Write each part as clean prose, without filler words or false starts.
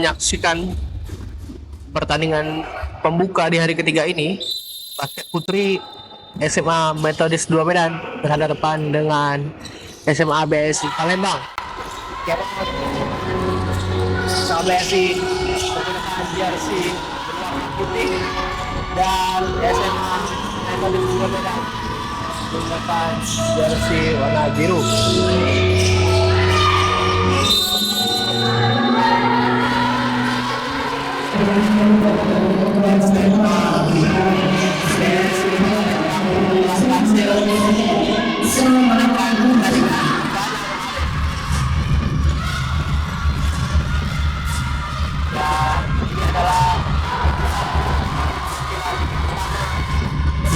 Menyaksikan pertandingan pembuka di hari ketiga ini, basket putri SMA Metodis 2 Medan berhadapan dengan SMA BSI Palembang. SMA BSI menggunakan jersey berwarna putih dan SMA Metodis 2 Medan menggunakan jersey warna biru.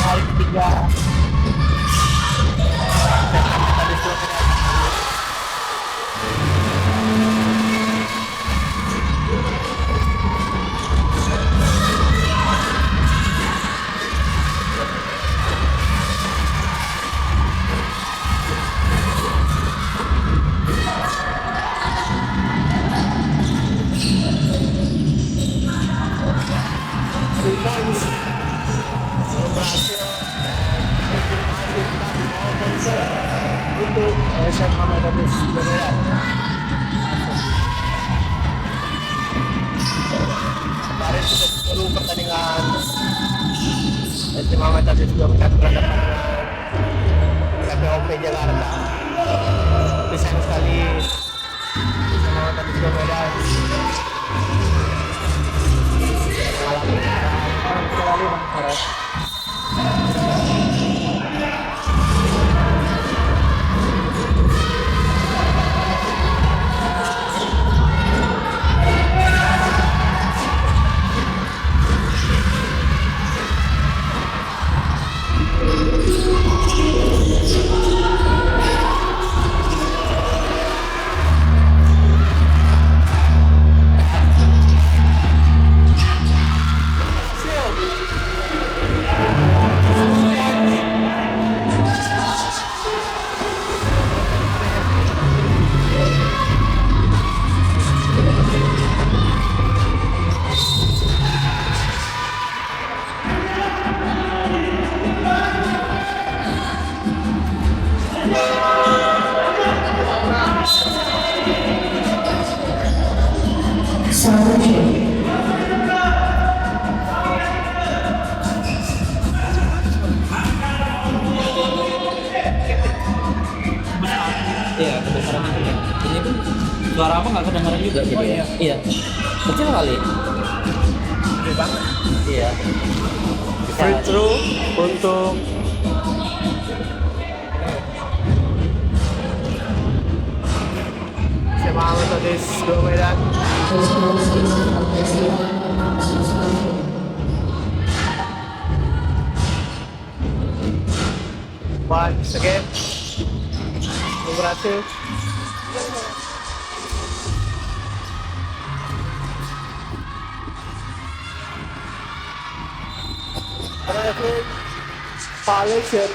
Hari ketiga untuk SMA Metodis 2 Medan. Kemarin sudah seluruh pertandingan SMA Metodis 2 Medan berhadapan dengan KPOP Jakarta. Tapi sayang sekali SMA Metodis 2 Medan mengalami kekalahan. Iya, kebesaran itu ya. Ini pun suara apa nggak kedengaran juga gitu ya? Iya, kecil kali. Gede banget. Iya. Free throw untuk SMA Metodis 2 Medan. Once again, berhasil. Berhasil. Violation.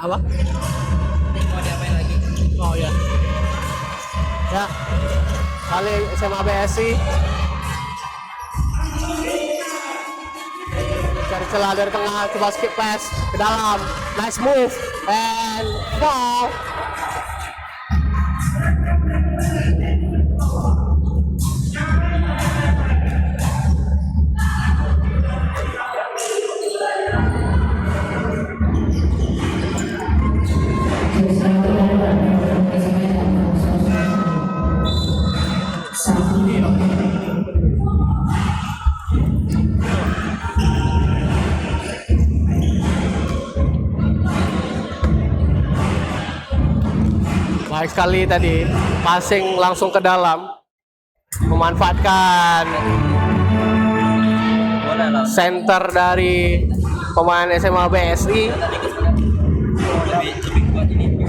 Apa? Mau diapain lagi? Oh ya. Ya. Kali SMA BSI. Cari celah dari tengah, coba skip pass ke dalam. Nice move and foul. Baik sekali tadi, passing langsung ke dalam, memanfaatkan Bola lah. center dari pemain SMA BSI. Lebih kuat ini.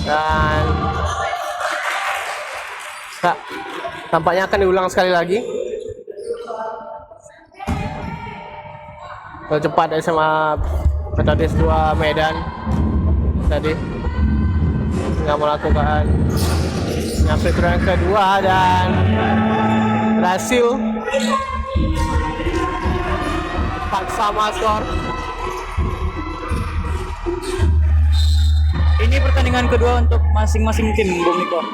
Dan tampaknya akan diulang sekali lagi. Cepat SMA Metodis 2 Medan tadi nggak melakukan nyampe yang kedua dan berhasil sama skor. Ini pertandingan kedua untuk masing-masing tim, Bung Niko.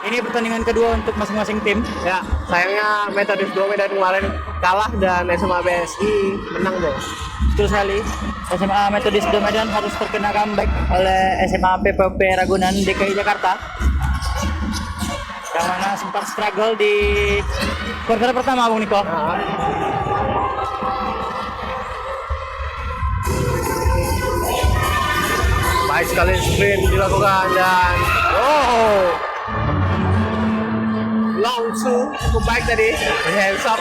Ini pertandingan kedua untuk masing-masing tim. Ya, sayangnya Metodis 2 Medan kemarin kalah dan SMA BSI menang deh. Betul sekali. SMA Metodis 2 Medan harus terkena comeback oleh SMA PPP Ragunan DKI Jakarta. Yang mana sempat struggle di kuarter pertama, Bung Niko. Nah, baik sekali sprint dilakukan dan long two cukup baik tadi, hands up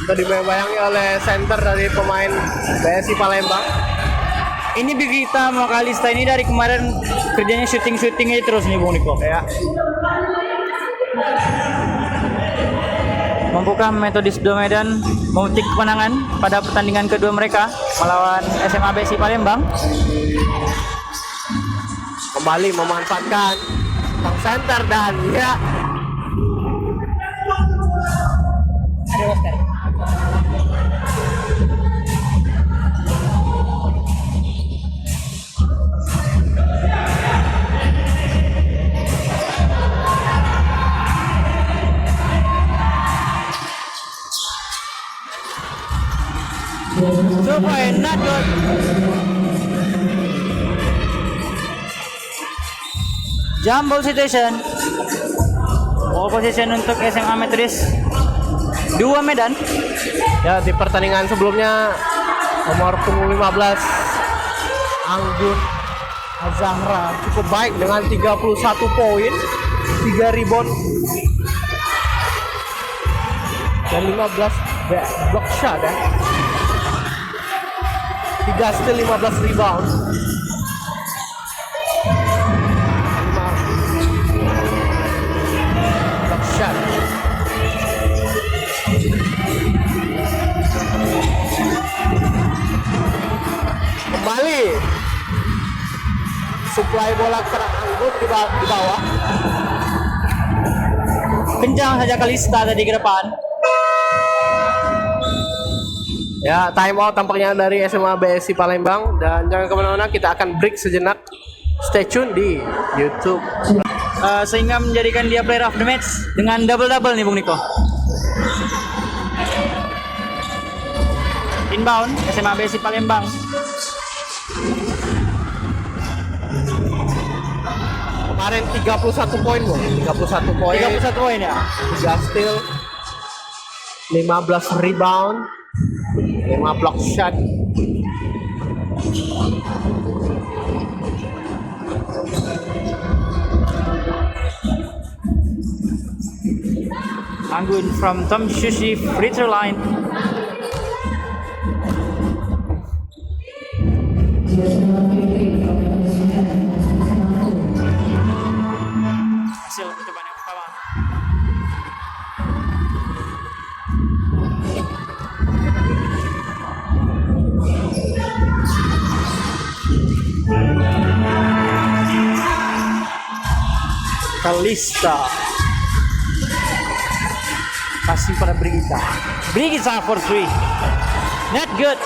tadi dibayangi oleh center dari pemain BSI Palembang. Ini Bigita Makalista ini dari kemarin kerjanya syutingnya terus nih, Bung Niko. Ya, Membuka Metodis 2 Medan memetik kemenangan pada pertandingan kedua mereka melawan SMA BSI Palembang. kembali memanfaatkan sang center dan ya Ada Oscar. Not good. Jumble situation. Ball position untuk SMA Metodis 2 Medan. ya di pertandingan sebelumnya nomor punggung 15 Anggun Azahra cukup baik dengan 31 poin, 3 rebound dan 15 block shot ya. 3 steal, 15 rebound. 5 block shot. Kembali suplai bola ke Anggun di bawah. Kencang saja Kalista tadi ke depan. Ya, time out tampaknya dari SMA BSI Palembang dan jangan kemana-mana, kita akan break sejenak. Stay tune di YouTube. Sehingga menjadikan dia player of the match dengan double-double nih, Bung Niko. Inbound SMA BSI Palembang. Kemarin 31 poin loh, 31 poin, 31 poin ya. 3 steal, 15 rebound, 5 block shot. Anggun from Tom Sushi free throw line. Hasil percobaan yang pertama. Kalista. Kasih pada Brigita. Brigita for 3. Not good.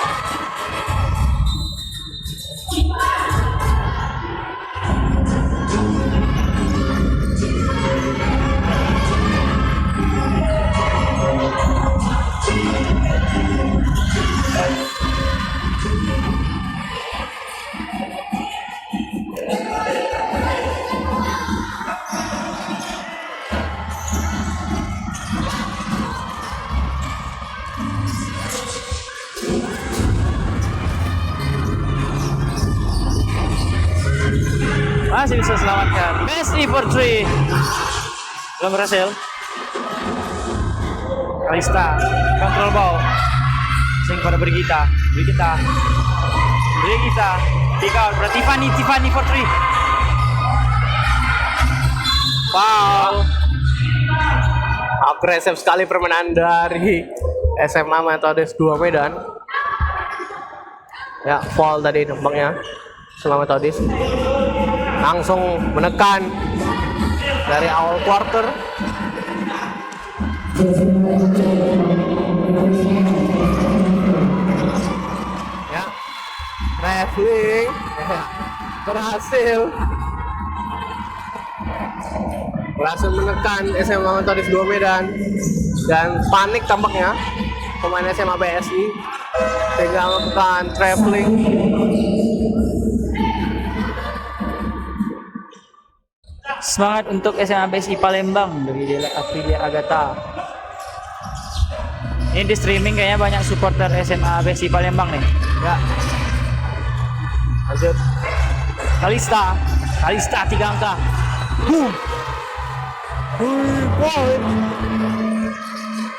Masih bisa selamatkan. Messi for 3. Belum berhasil. Kalista kontrol ball. Sing pada Brigita. Brigita. Pick out. Tiffany for 3. Foul. Agresif sekali permainan dari SMA Metodis 2 Medan. Ya, foul tadi nampaknya SMA Metodis. Langsung menekan dari awal quarter. Ya, traveling berhasil menekan SMA Metodis 2 Medan dan panik tampaknya pemain SMA BSI sehingga melakukan traveling. Semangat untuk SMA BSI Palembang dari Dela Aprilia Agatha. Ini di streaming kayaknya banyak supporter SMA BSI Palembang nih. Ya, lanjut. Kalista 3 angka. Point.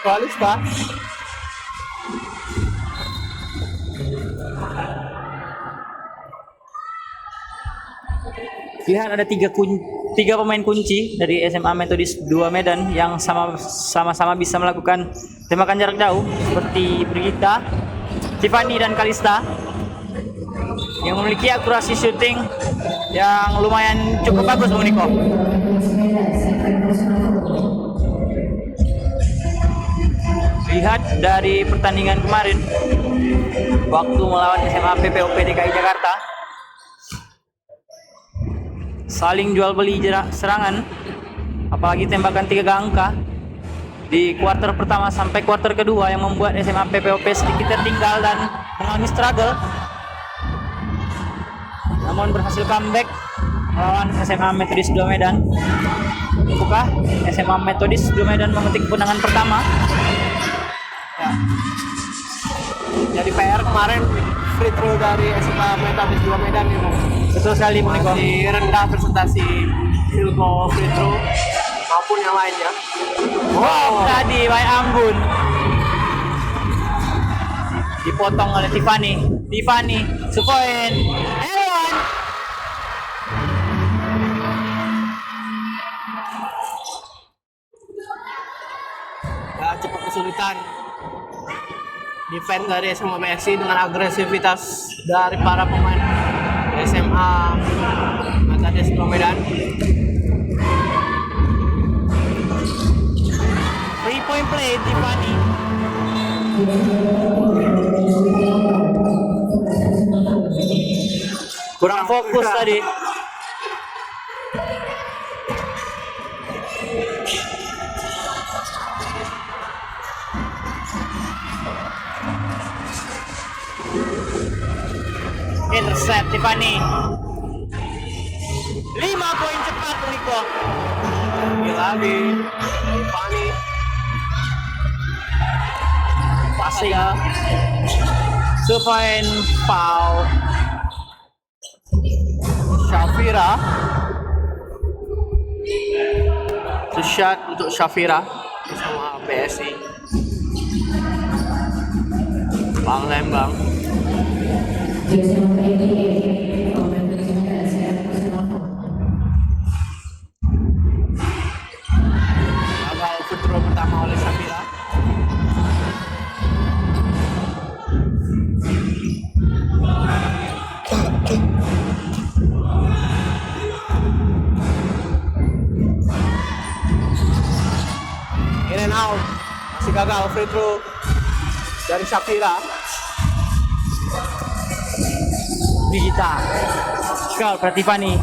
Kalista. Lihat ada tiga pemain kunci dari SMA Metodis 2 Medan yang sama-sama bisa melakukan tembakan jarak jauh seperti Brigita, Tiffany dan Kalista yang memiliki akurasi syuting yang lumayan cukup bagus, Bung Niko. Lihat dari pertandingan kemarin waktu melawan SMA PPOP DKI Jakarta, saling jual beli serangan, apalagi tembakan 3 angka di kuarter pertama sampai kuarter kedua yang membuat SMA PPOP sedikit tertinggal dan mengalami struggle, namun berhasil comeback melawan SMA Metodis 2 Medan. Apakah SMA Metodis 2 Medan memetik kemenangan pertama? Ya. Jadi PR kemarin free throw dari SMA Metodis 2 Medan ini Betul sekali, Bung Niko. masih rendah presentasi field goal, free throw maupun yang lainnya. Wow, tadi by Ambun dipotong oleh Tiffany, Supoin, Aaron. Ya, cepat kesulitan defense dari SMA BSI dengan agresivitas dari para pemain SMA Metodis 2 Medan. 3-point play Tiffany. Kurang fokus tadi. Intercept Tiffany. 5 poin cepat, Niko. Lagi Tiffany Passing. Supoin foul. Shafira. Itu shot untuk Shafira sama BSI Palembang. Gagal free throw pertama oleh Shafira. gagal free throw dari Shafira. Brigita. Kau Prativani.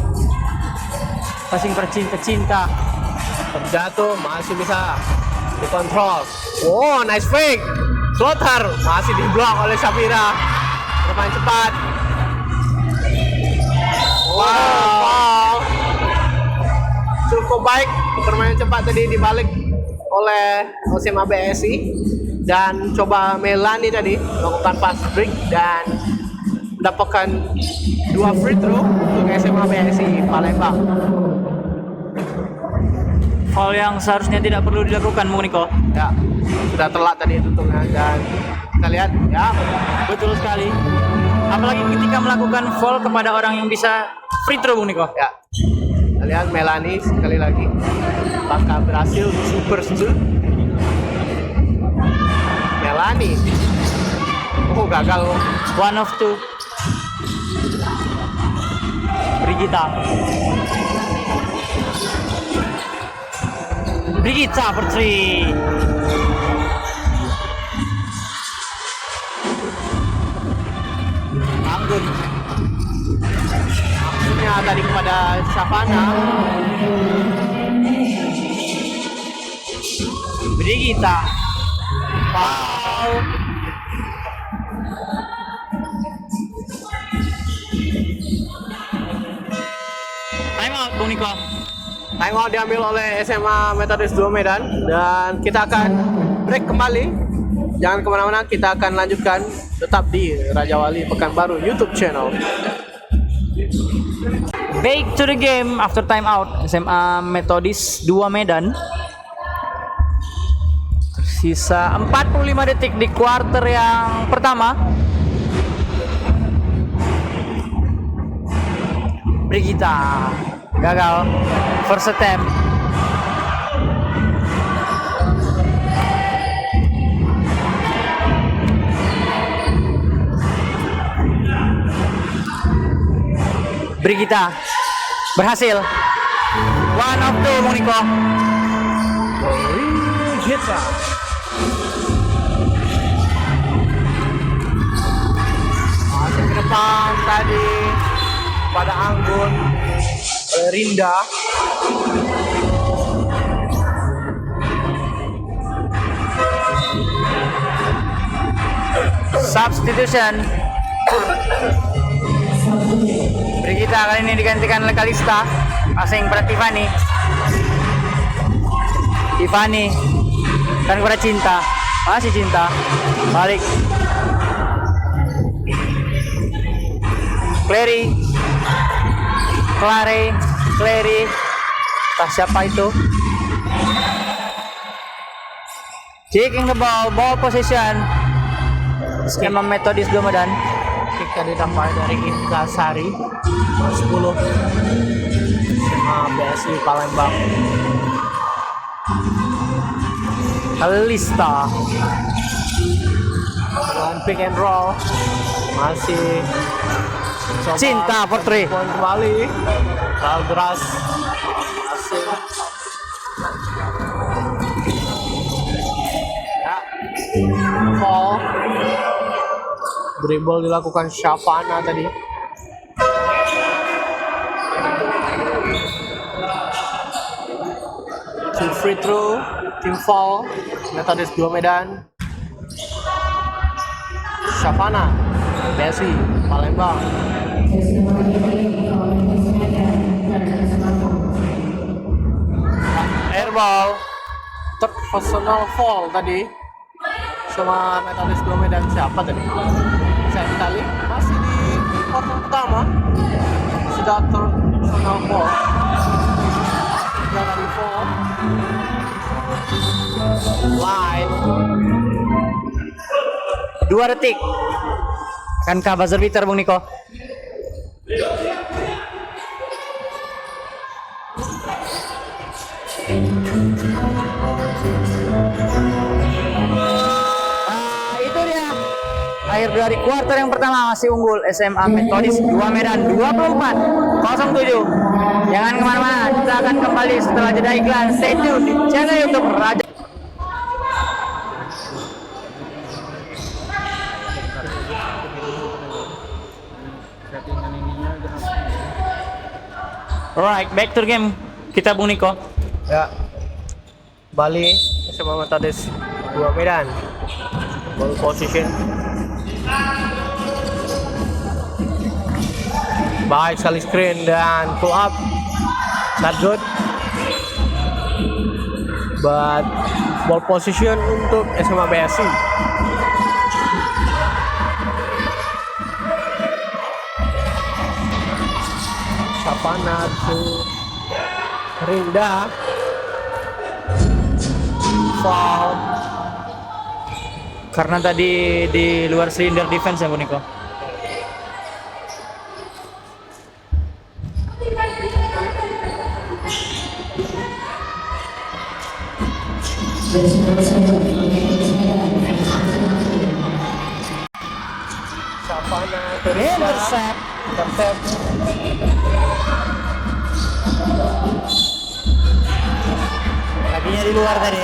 Passing percinta-cinta. Terjatuh, masih bisa dikontrol. Oh, nice fake. Floater masih diblok oleh Shafira. Bermain cepat. Wow. Cukup baik permainan cepat tadi dibalik oleh SMA BSI, dan coba Melani tadi melakukan fast break dan mendapatkan 2 free throw untuk SMA BSI Palembang. Foul yang seharusnya tidak perlu dilakukan, Bung Niko. Ya, sudah telat tadi tutupnya, dan kita lihat ya, Betul sekali. Apalagi ketika melakukan foul kepada orang yang bisa free throw, Bung Niko. ya. Kita lihat Melani sekali lagi. Apakah berhasil super steal? Melani. Oh, gagal. 1 of 2. Brigita. Brigita for 3. Anggun. Maksudnya tadi kepada Shavana. Brigita. Foul. Time out, Bung Niko. Timeout diambil oleh SMA Metodis 2 Medan, dan kita akan break kembali. Jangan kemana-mana, kita akan lanjutkan tetap di Raja Wali Pekanbaru YouTube channel. Back to the game after time out. SMA Metodis 2 Medan. Tersisa 45 detik di quarter yang pertama. Brigita gagal first attempt. Brigita berhasil. 1 of 2, Bung Niko. Brigita. Masih ke depan tadi pada Anggun, Rinda. Substitution. Brigita kali ini digantikan oleh Kalista. Passing pada Tiffany. Tiffany kan kepada Cinta. Masih Cinta. Balik. Clary. Entah siapa itu. Taking the ball possession. Skema Metodis 2 Medan. Ketika didapat dari Ika Sari 10 SMA BSI Palembang. Kalista. Dengan pick and roll masih coba Cinta for 3. poin kembali. Kalderas masih ya, fall. Dribble dilakukan Shavana tadi. Two free throw, team foul, Metodis 2 Medan. Shavana, BSI, Palembang. Airball, third personal foul tadi sama Metodis 2 Medan. Siapa tadi? Saya kali masih di quarter pertama sudah third personal foul. Dari foul line 2 detik. Kankah buzzer beater, Bung Niko? Itu dia. Akhir dari kuarter yang pertama masih unggul SMA Metodis 2 Medan 24-07. Jangan kemana-mana, kita akan kembali setelah jeda iklan. Stay tune di channel YouTube Raja. Alright, back to the game kita Bung Niko. Ya. Bali SMA Metodis 2 Medan. Ball position. Baik sekali screen dan pull up. Not good. But ball position untuk SMA BSI. Sapana to Rinda. Foul. Karena tadi di luar silinder defense ya Bung Niko. Sapana to Rinda. Intercept. Intercept. Kakinya di luar tadi.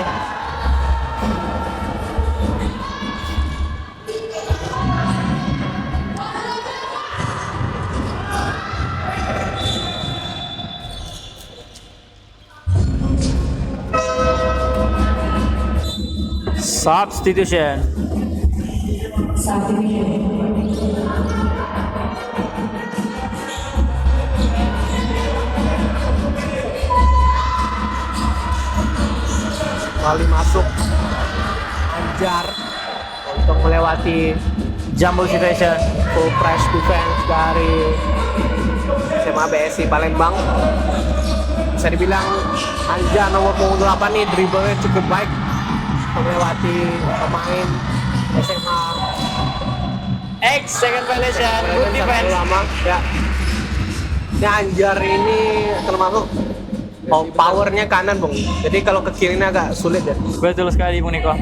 Substitution. Kembali masuk Anjar untuk melewati Jumbo situation. full press defense dari SMA BSI Palembang. Bisa dibilang Anjar nomor punggung 8 nih dribblenya cukup baik melewati pemain SMA. X second violation. Good defense. Lama ya. Ini Anjar ini termasuk powernya kanan Bung. Jadi kalau ke kiri ini agak sulit ya. Betul sekali Bung Niko.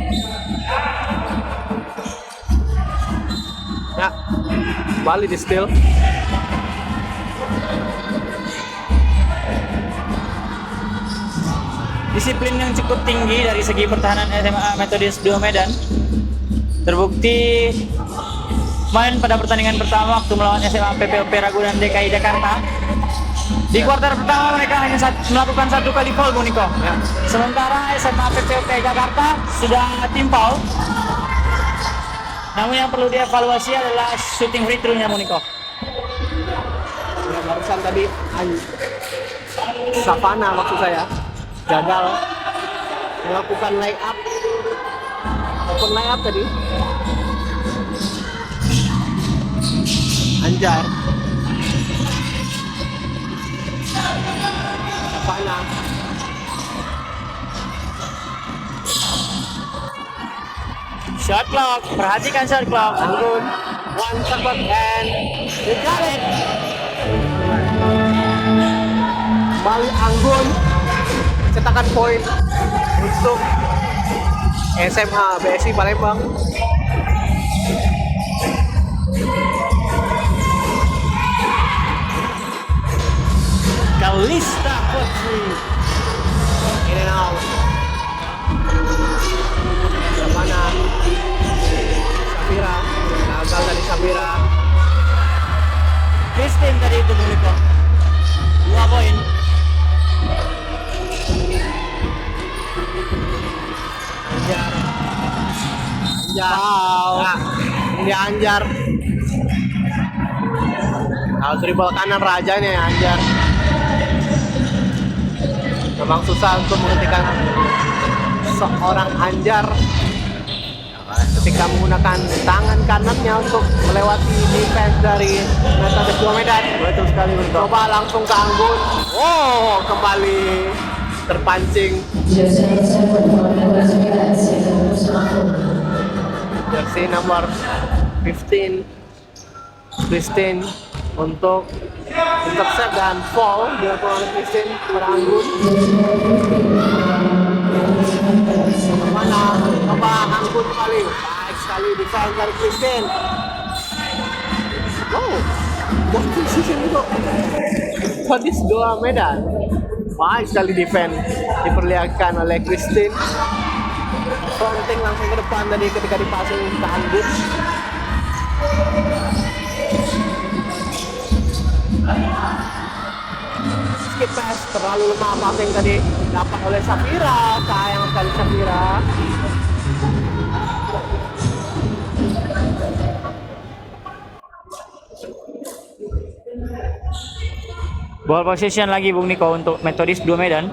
Ya, Bali di steal. Disiplin yang cukup tinggi dari segi pertahanan SMA Metodis 2 Medan terbukti main pada pertandingan pertama waktu melawan SMA PPOP Ragunan DKI Jakarta. Di kuarter pertama mereka hanya melakukan 1 kali foul Bung Niko. Ya. Sementara SMA PPOP Jakarta sudah tim foul. Namun yang perlu dievaluasi adalah shooting free throw-nya Bung Niko. Ya, barusan tadi Savana maksud saya gagal melakukan layup. Open layup tadi. Anjar. Savana. Shot clock, perhatikan shot clock. Anggun. One second and they got it. Kembali Anggun cetakan poin untuk SMA BSI Palembang. Kalista Putri. In and out. Mana? Safira. Gagal dari Safira. Christine tadi itu Bung Niko. 2 poin. Anjar. Nah, ini Anjar. Kalau dribble kanan rajanya ya Anjar. Memang susah untuk menghentikan seorang Anjar ketika menggunakan tangan kanannya untuk melewati defense dari Metodis 2 Medan. Betul sekali Bung Niko. Coba langsung ke Anggun. Oh, kembali terpancing. Jersey nomor 15 Christine untuk intercept dan foul dilakukan oleh Christine pada Anggun. Mana? Coba Anggun kembali. Baik sekali defense dari Christine. Wow, what position itu? Metodis 2 Medan. Baik sekali defense diperlihatkan oleh Christine. Fronting langsung ke depan tadi ketika dipasang ke Anggun. skip pass, terlalu lemah passing tadi dapat oleh Safira, sayang sekali Safira. Ball possession lagi Bung Niko untuk Metodis 2 Medan.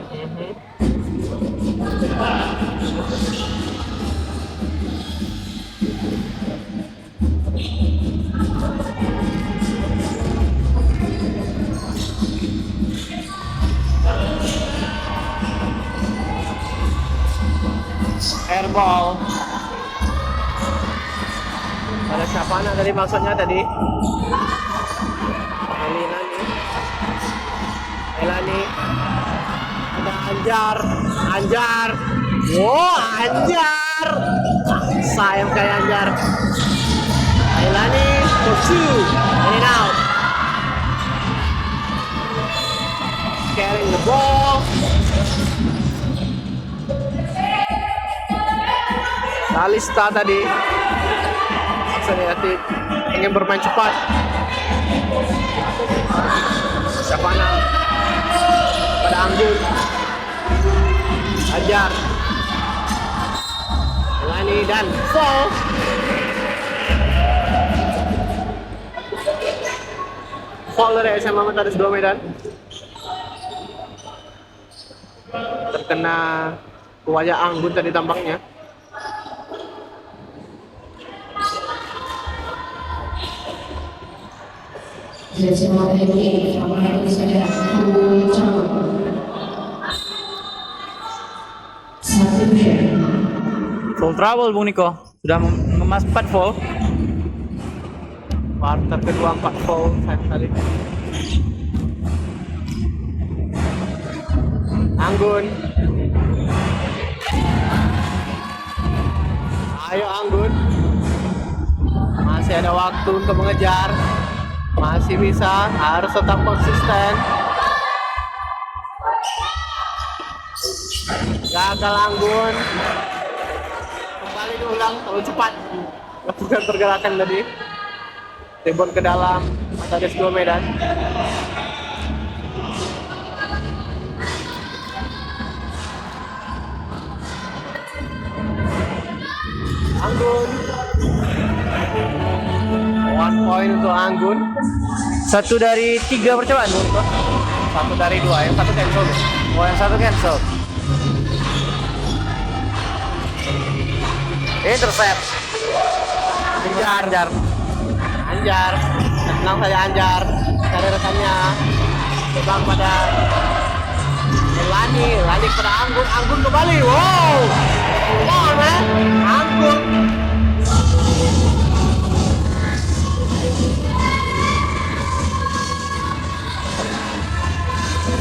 Airball. Ada siapa nak tadi maksudnya tadi? Elani. Ada Anjar. Wow, Anjar. Sayang kayak Anjar. Elani for two. In and out. Carrying the ball. Kalista tadi maksudnya ingin bermain cepat. Syafana pada Anggun, Ajar, Elani dan foul. Foul dari SMA Metodis 2 Medan. Terkena wajah Anggun tadi tampaknya. Full trouble Bung Niko. Sudah mengemas 4 foul. Quarter kedua 4 foul sayang sekali. Anggun. Ayo Anggun. Masih ada waktu untuk mengejar. Masih bisa, harus tetap konsisten. Gagal Anggun. Kembali diulang, terlalu cepat lakukan pergerakan tadi. Rebound ke dalam, Metodis 2 Medan. Anggun. 1 point untuk Anggun. 1 dari 3 percobaan Bung Niko. 1 dari 2, yang 1 cancel. Oh, yang 1 cancel. Intercept. Anjar. Tenang saja Anjar. Cari rekannya. Terbang pada Lani pada Anggun kembali. Wow. Come on, man. Anggun.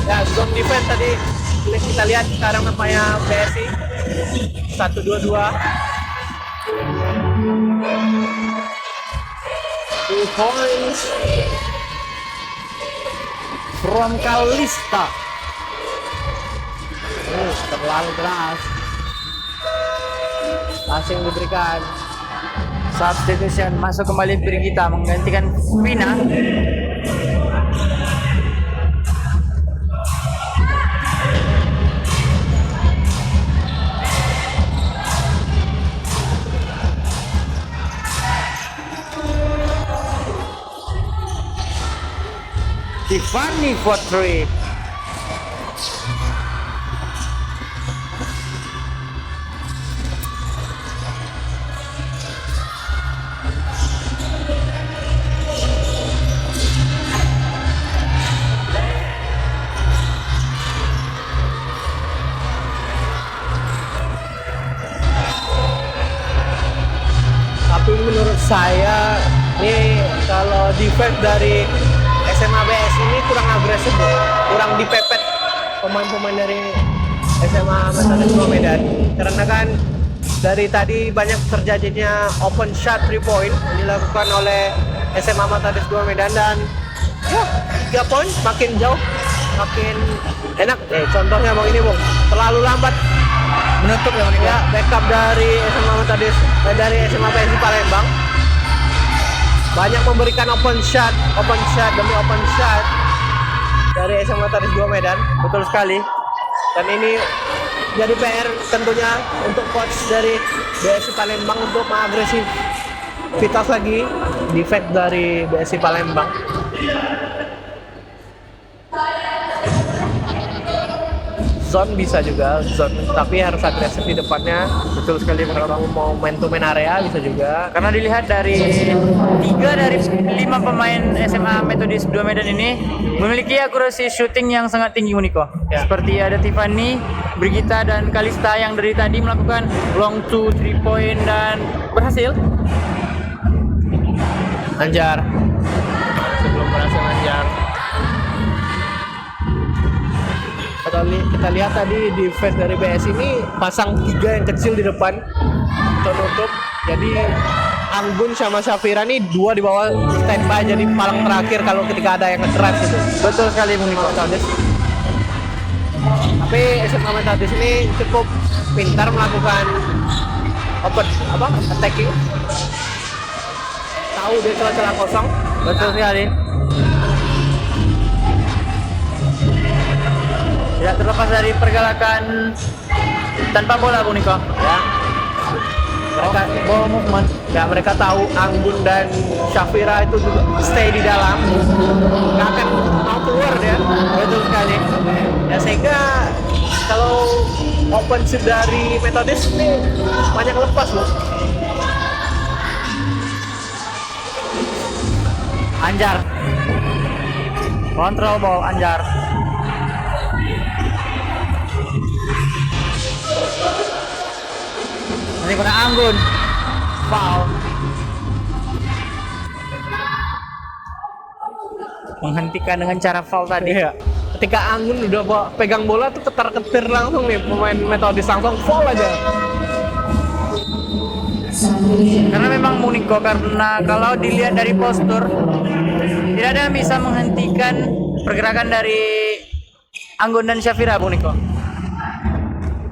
Ya, zone defense tadi kita lihat sekarang nampaknya BSI 1-2-2. 2 points From Kalista. terlalu keras. Passing diberikan. Substitution masuk kembali Brigita menggantikan Vina. Tiffany for 3. Tapi menurut saya ini kalau defense dari SMA BS ini kurang agresif, kurang dipepet pemain-pemain dari SMA Metodis 2 Medan. Karena kan dari tadi banyak terjadinya open shot 3 point yang dilakukan oleh SMA Metodis 2 Medan dan ya 3 point makin jauh, makin enak. Contohnya bang ini bang, terlalu lambat Menutup ya Bang. ya backup dari SMA Metodis dari SMA PSI Palembang. Banyak memberikan open shot demi open shot dari SMA Metodis 2 Medan. Betul sekali. Dan ini jadi PR tentunya untuk coach dari BSI Palembang untuk mengagresivitas lagi defense dari BSI Palembang. Zone bisa juga, zone, tapi harus agresif di depannya. Betul sekali. Kalau mau main to main area bisa juga. Karena dilihat dari 3 dari 5 pemain SMA Metodis 2 Medan ini memiliki akurasi shooting yang sangat tinggi, Uniko. Ya. Seperti ada Tiffany, Brigita, dan Kalista yang dari tadi melakukan long 2, 3 point dan berhasil. Anjar. Sebelum berhasil Anjar. Kita lihat tadi defense dari BS ini pasang 3 yang kecil di depan untuk nutup. Jadi Anggun sama Syafira nih 2 di bawah standby jadi palang terakhir kalau ketika ada yang nge-drive gitu. Betul sekali, Uniko. Tapi SMA Metodis ini cukup pintar melakukan attacking. Tahu dia celah-celah kosong. Betul sekali. Tidak terlepas dari pergerakan tanpa bola, Uniko. Ya. Mereka Ball movement. ya mereka tahu Anggun dan Syafira itu juga stay di dalam, nggak akan mau keluar dia. Betul sekali. Ya sehingga kalau open shoot dari Metodis ini banyak lepas loh. Anjar. Control ball Anjar. Nanti kena Anggun. Foul. Menghentikan dengan cara foul tadi. Iya. Ketika Anggun udah pegang bola tuh ketar-ketir langsung nih pemain Metodis langsung foul aja. Karena memang Muniko, karena kalau dilihat dari postur tidak ada yang bisa menghentikan pergerakan dari Anggun dan Syafira, Muniko.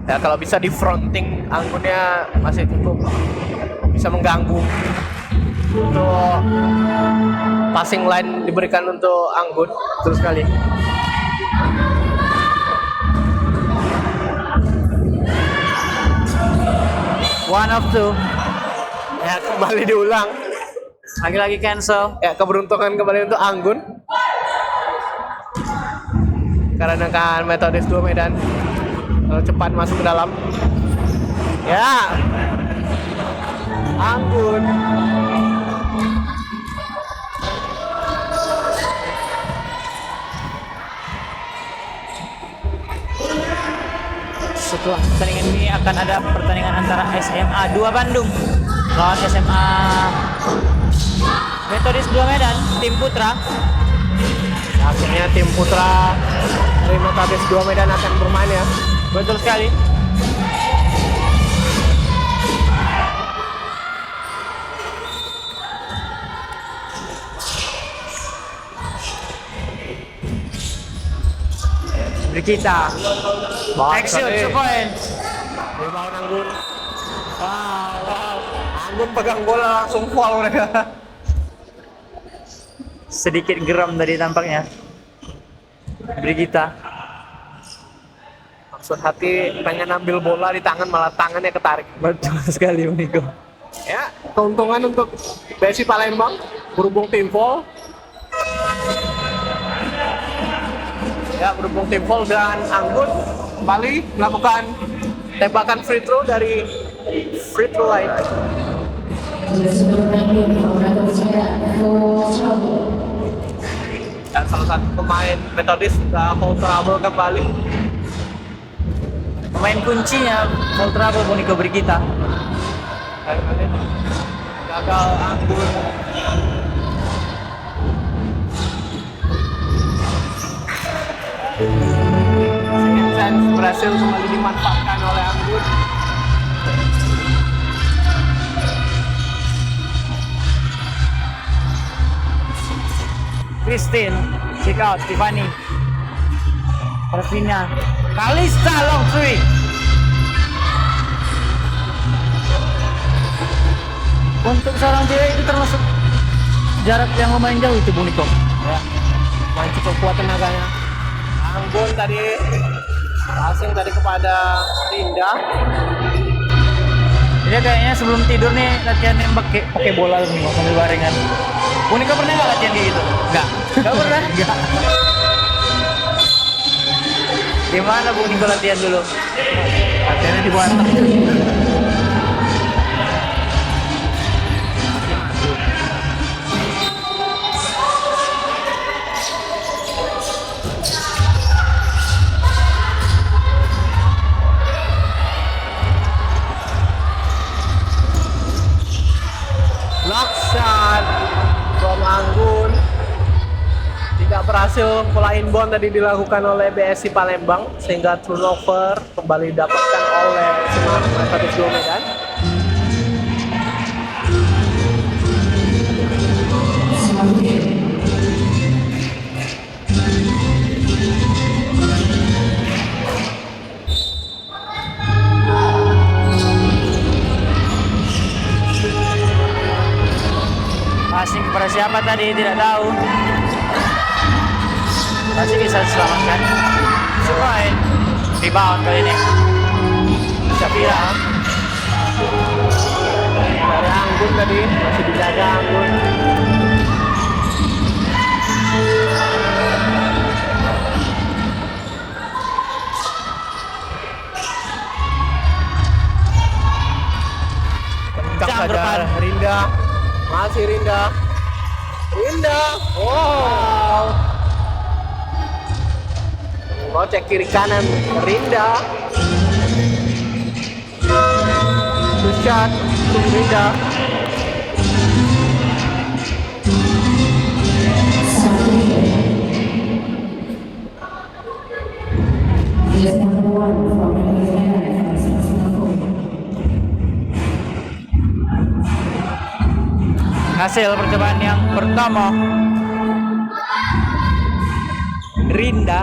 Ya kalau bisa di fronting Anggunnya masih cukup bisa mengganggu. Untuk passing line diberikan untuk Anggun terus sekali. One of two. Ya kembali diulang. Lagi-lagi cancel. Ya keberuntungan kembali untuk Anggun. Karena kan Metodis 2 Medan kalau cepat masuk ke dalam. Ya. Anggun. Setelah pertandingan ini akan ada pertandingan antara SMA 2 Bandung lawan SMA Metodis 2 Medan, tim putra. Akhirnya tim putra dari Metodis 2 Medan akan bermain ya. Betul sekali. Brigita. Action, 2 point. Rebound Anggun. Wow. Anggun pegang bola langsung foul mereka. Sedikit geram tadi tampaknya. Brigita. Maksud hati pengen ambil bola di tangan malah tangannya ketarik. Betul sekali, Uniko. Ya, keuntungan untuk BSI Palembang berhubung tim foul. Ya, berhubung tim foul dan Anggun kembali melakukan tembakan free throw dari free throw line. Dan salah satu pemain Metodis sudah foul trouble kembali. Pemain kuncinya foul trouble Uniko, Brigita. Dan kali ini gagal Anggun. Second chance berhasil kembali dimanfaatkan oleh Anggun. Christine, check out Tiffany. Persina, Kalista long three. Untuk seorang cewek itu termasuk jarak yang lumayan jauh itu, Uniko. Ya, main cukup kuat tenaganya. Anggun tadi passing tadi kepada Rinda. Dia kayaknya sebelum tidur nih latihan nembak pakai bola nih sambil barengan. Monica pernah nggak latihan kayak gitu? Nggak pernah. Nggak. Gimana Bu Niko latihan dulu? Latihannya di bawah. Laksan from Anggun tidak berhasil, pola inbound tadi dilakukan oleh BSI Palembang sehingga turnover kembali didapatkan oleh SMA Metodis 2 Medan. Passing kepada siapa tadi tidak tahu. Masih bisa diselamatkan. Supain. Rebound kali ini. Syafira. Dari Anggun tadi masih dijaga Anggun. Kencang saja Rinda. Masih Rinda. Wow. Gocek kiri kanan Rinda. Shot untuk Rinda. Hasil percobaan yang pertama Rinda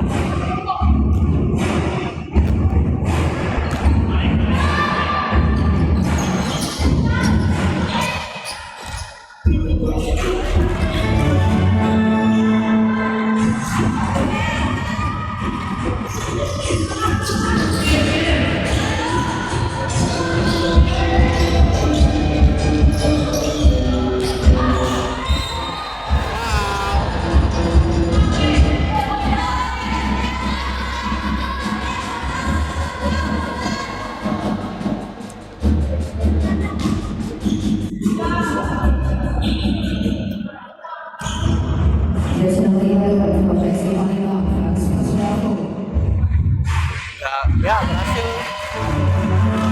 Ya berhasil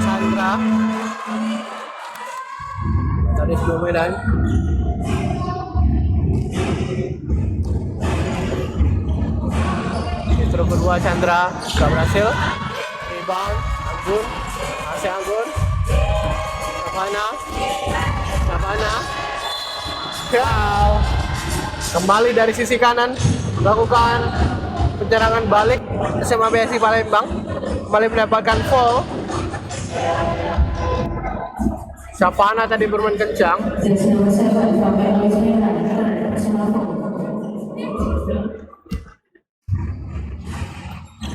Chandra dari sebuah Medan. Intro kedua Chandra gak berhasil. Rebound Anggun, masih Anggun. Savana. Kembali dari sisi kanan melakukan penyerangan balik SMA BSI Palembang, kembali mendapatkan foul. Savana tadi bermain kencang.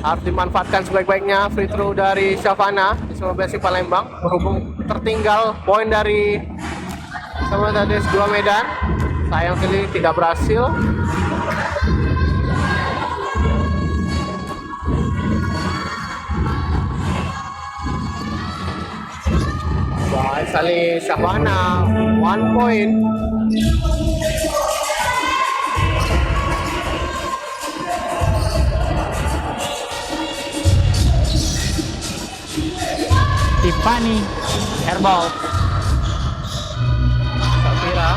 Harus dimanfaatkan sebaik-baiknya free throw dari Savana SMA BSI Palembang, berhubung tertinggal poin dari SMA Metodis 2 Medan. Sayang sekali tidak berhasil. Baik sekali Savana, 1 point. Tiffany airball. Safira.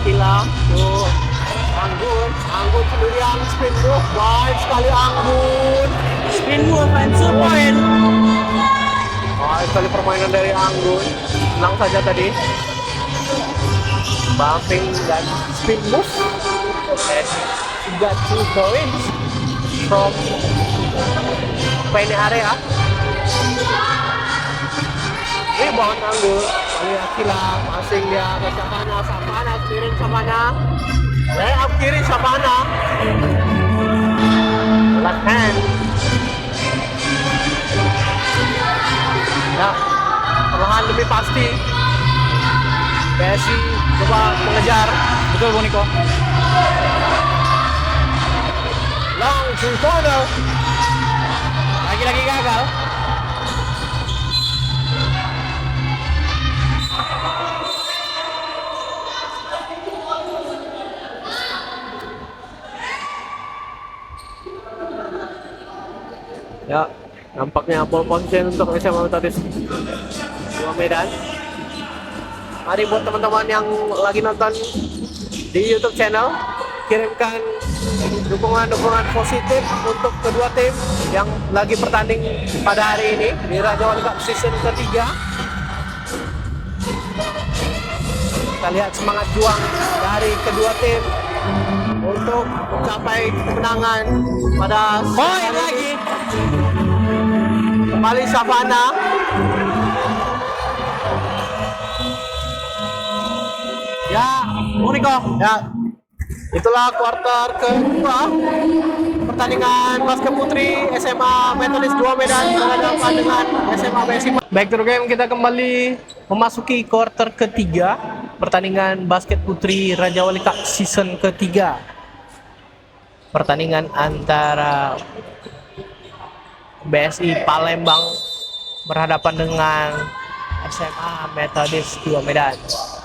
Akila tuh Anggun sendirian spin move, baik sekali Anggun. Spin move and 2 point. Baik sekali permainan dari Anggun. Senang saja tadi. Bumping dan spin move. And she got 2 points from paint area. Rebound Anggun. Kali Akila passing dia ke Savana sendiri Savana. Up kiri Sabana. Left hand. Ya, perlahan lebih pasti. BSI coba mengejar. Betul Bung Niko. Langsung corner. Lagi-lagi gagal. Ya, nampaknya ball position untuk SMA Metodis 2 Medan. Mari buat teman-teman yang lagi nonton di YouTube channel, kirimkan dukungan-dukungan positif untuk kedua tim yang lagi bertanding pada hari ini di Raja Wali Cup season ketiga. Kita lihat semangat juang dari kedua tim untuk mencapai kemenangan pada Poin lagi. Kembali Savana. Ya, Moniko. Ya, itulah kuarter kedua pertandingan basket putri SMA Metodis 2 Medan berhadapan dengan SMA BSI. Back to the game, kita kembali memasuki kuarter ketiga pertandingan basket putri Raja Wali Cup season ketiga. Pertandingan antara BSI Palembang berhadapan dengan SMA Metodis 2 Medan.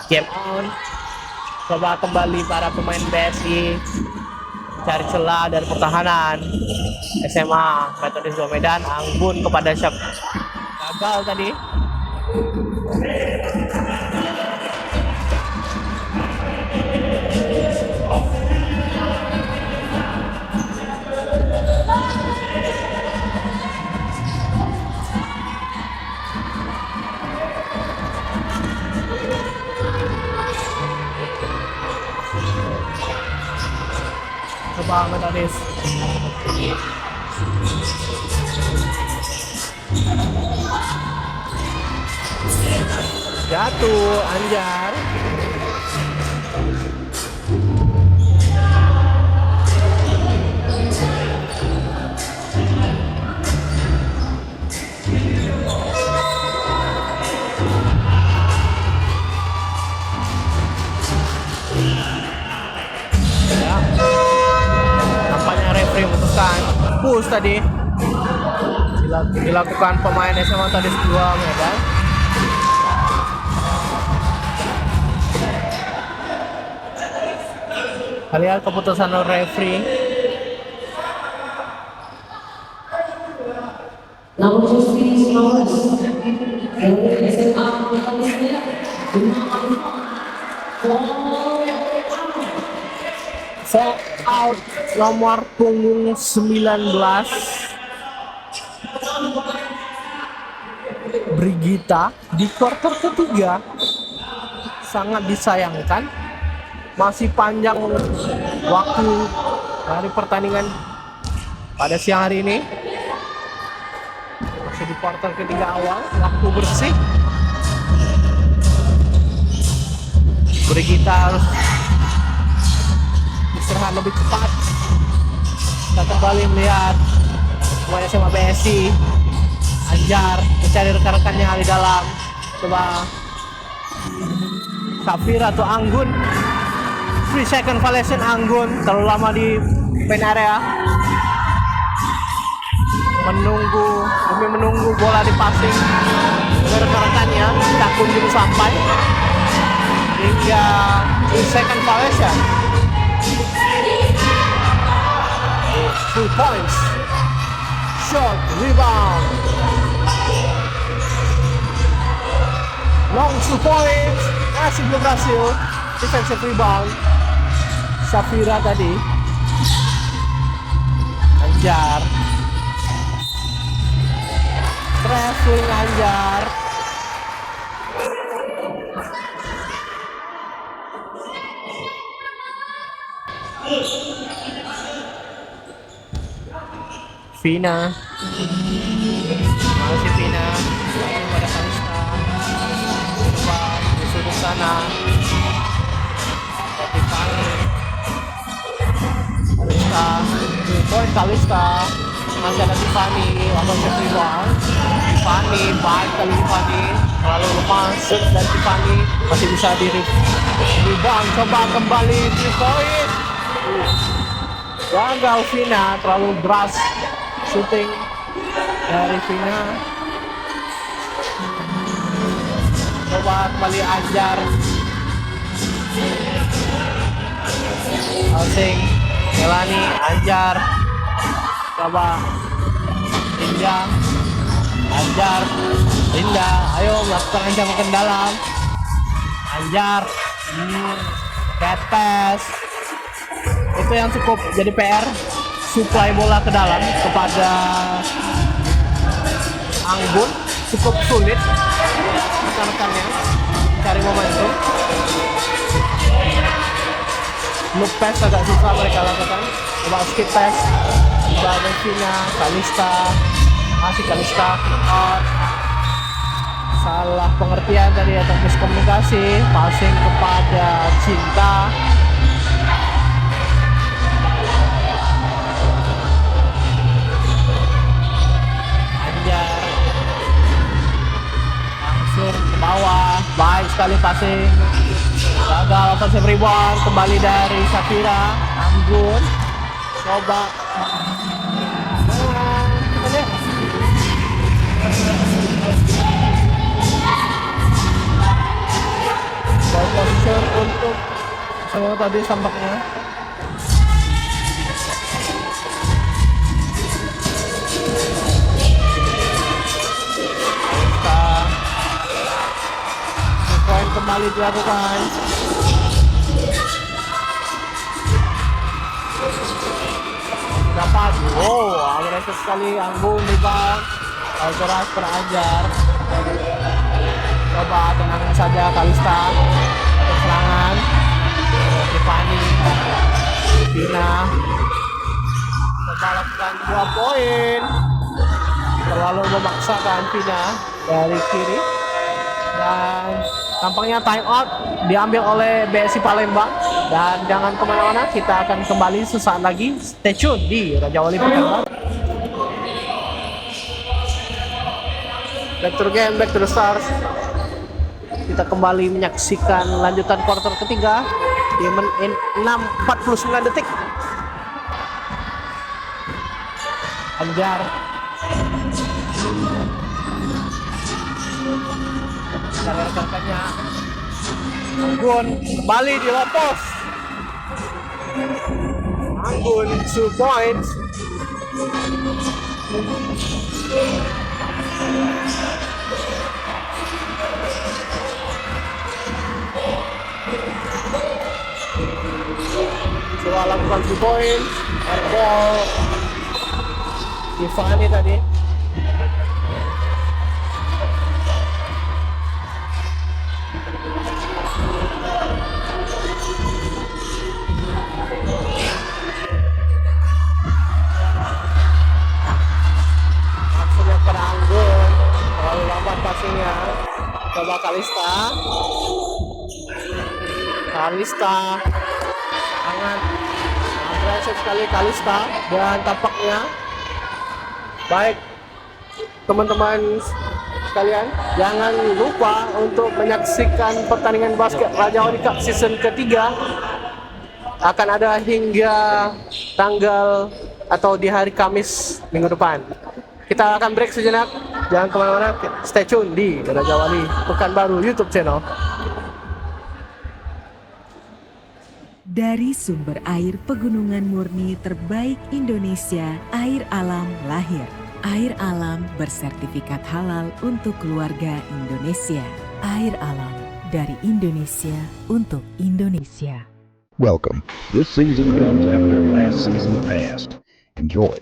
Game on. Coba kembali para pemain BSI cari celah dari pertahanan. SMA Metodis 2 Medan anggun kepada Syaf. Gagal tadi. Coba Metodis. Jatuh Anjar. Memutuskan push tadi dilakukan pemain SMA Metodis 2 Medan. Lihat keputusan referee. Namun posisi 19 dari SMA Metodis Medan Fall out nomor punggung 19 Brigita di kuarter ketiga. Sangat disayangkan, masih panjang waktu dari pertandingan pada siang hari ini. Masih di kuarter ketiga awal, waktu bersih. Brigita harus istirahat lebih cepat. Kita kembali melihat pemain SMA BSI Anjar mencari rekan-rekannya di dalam. Coba Safira atau Anggun, 3 second violation Anggun, terlalu lama di paint area, menunggu bola dipassing ke rekan-rekannya, tak kunjung sampai hingga 3 second violation. 2 points, shot, rebound, long 2 points, masih belum berhasil. Defensive rebound Safira tadi. Anjar, traveling Anjar. Vina, masih Vina, lalu pada Kalista, coba di sudut sana, Tiffany, Kalista, 2 point Kalista. Masih ada Tiffany, offensive rebound. Tiffany, baik kali Tiffany. Terlalu lemah, shoot dan Tiffany masih bisa rebound. Coba kembali 3 point. Gagal Vina, terlalu deras shooting dari Vina. Coba kembali Anjar. Asing, Melani, Anjar. Coba Linda, Anjar, Linda. Ayo melakukan ancaman ke dalam. Anjar, Ketes. Itu yang cukup jadi PR, supply bola ke dalam kepada Anggun cukup sulit rekan-rekannya cari momentum. Loop pass agak susah mereka lakukan. Coba skip pass, coba Devina, Kalista, masih Kalista out. Salah pengertian tadi atau miskomunikasi, passing kepada Cinta. Langsung ke bawah, baik sekali passing, gagal offensive rebound, kembali dari Shakira. Anggun coba ball position untuk saya tadi tampaknya poin kembali dilakukan. Dapat, agresif sekali Anggun rebound, deras Anjar. Coba tenangin saja Kalista untuk serangan. Tiffany, Vina, coba lakukan 2 poin. Terlalu memaksakan Vina dari kiri. Dan tampaknya time out diambil oleh BSI Palembang. Dan jangan kemana-mana, kita akan kembali sesaat lagi. Stay tune di Raja Wali Pekanbaru. Back to the game, back to the stars. Kita kembali menyaksikan lanjutan quarter ketiga di menit 6:49 detik. Anjar, cara rekan-rekannya. Anggun kembali di low post. Anggun 2 points. Coba lakukan 2 points. Airball Tiffany tadi. Maksudnya pada Anggun, terlalu lambat passingnya. Coba Kalista, sangat agresif sekali Kalista. Dan tampaknya baik teman-teman sekalian, jangan lupa untuk menyaksikan pertandingan basket Raja Wali Cup season ketiga. Akan ada hingga tanggal atau di hari Kamis minggu depan. Kita akan break sejenak, jangan kemana-mana, stay tune di Raja Wali Pekanbaru YouTube channel. Dari sumber air pegunungan murni terbaik Indonesia, Air Alam lahir. Air Alam bersertifikat halal untuk keluarga Indonesia. Air Alam dari Indonesia untuk Indonesia. Welcome. This season comes after last season passed. Enjoy.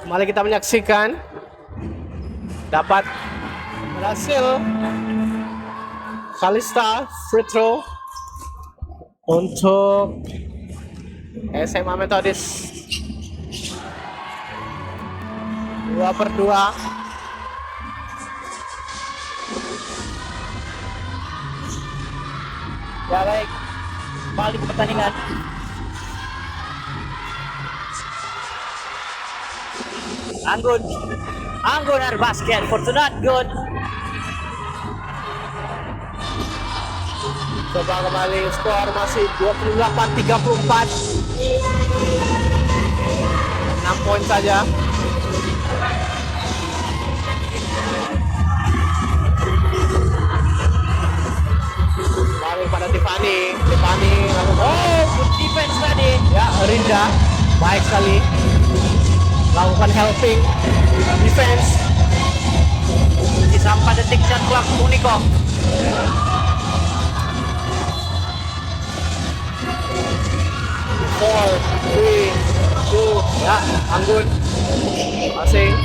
Kembali kita menyaksikan dapat berhasil Kalista free throw untuk SMA Methodist 2/2. Ya baik, kembali ke pertandingan. Anggun are basket for not good. Coba kembali skor masih 28-34. 6 poin saja. Balik pada Tiffany lalu Good defense tadi. ya Rinda baik sekali lakukan helping defense. Di sampai detik shot clock untuk Niko. Four, three, two, ya Anggun passing.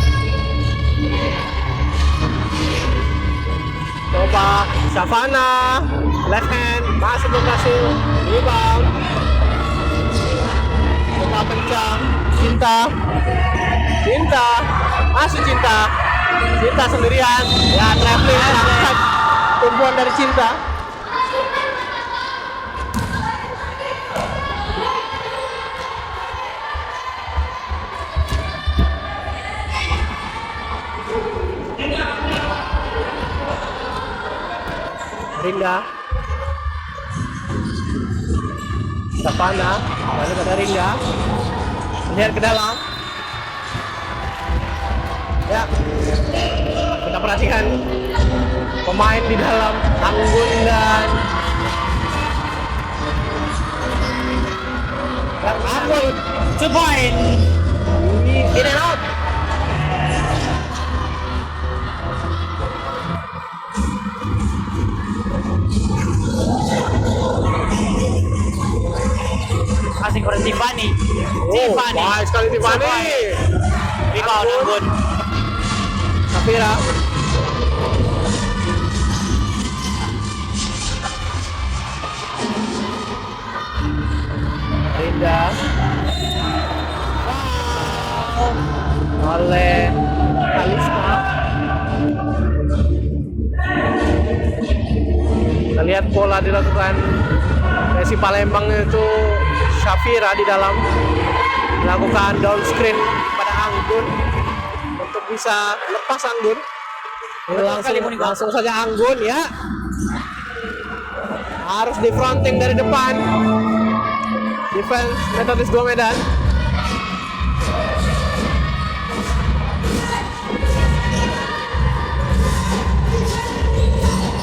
Coba Savana left hand masih belum berhasil rebound. Coba pencang Cinta masih Cinta sendirian ya traveling tumpuan dari Cinta. Rinda Savana lalu pada Rinda lihat ke dalam ya kita perhatikan pemain di dalam Anggun dan Anggun 2 point. in and out. Passing for Tiffany. Baik sekali Tiffany. Rebound Anggun. Safira Rinda oleh Kalista. Kita lihat pola dilakukan Resi Palembang itu Safira di dalam melakukan down screen pada Anggun untuk bisa lepas Anggun. Ini langsung saja Anggun ya. Harus di fronting dari depan. Defense Methodist 2 Medan.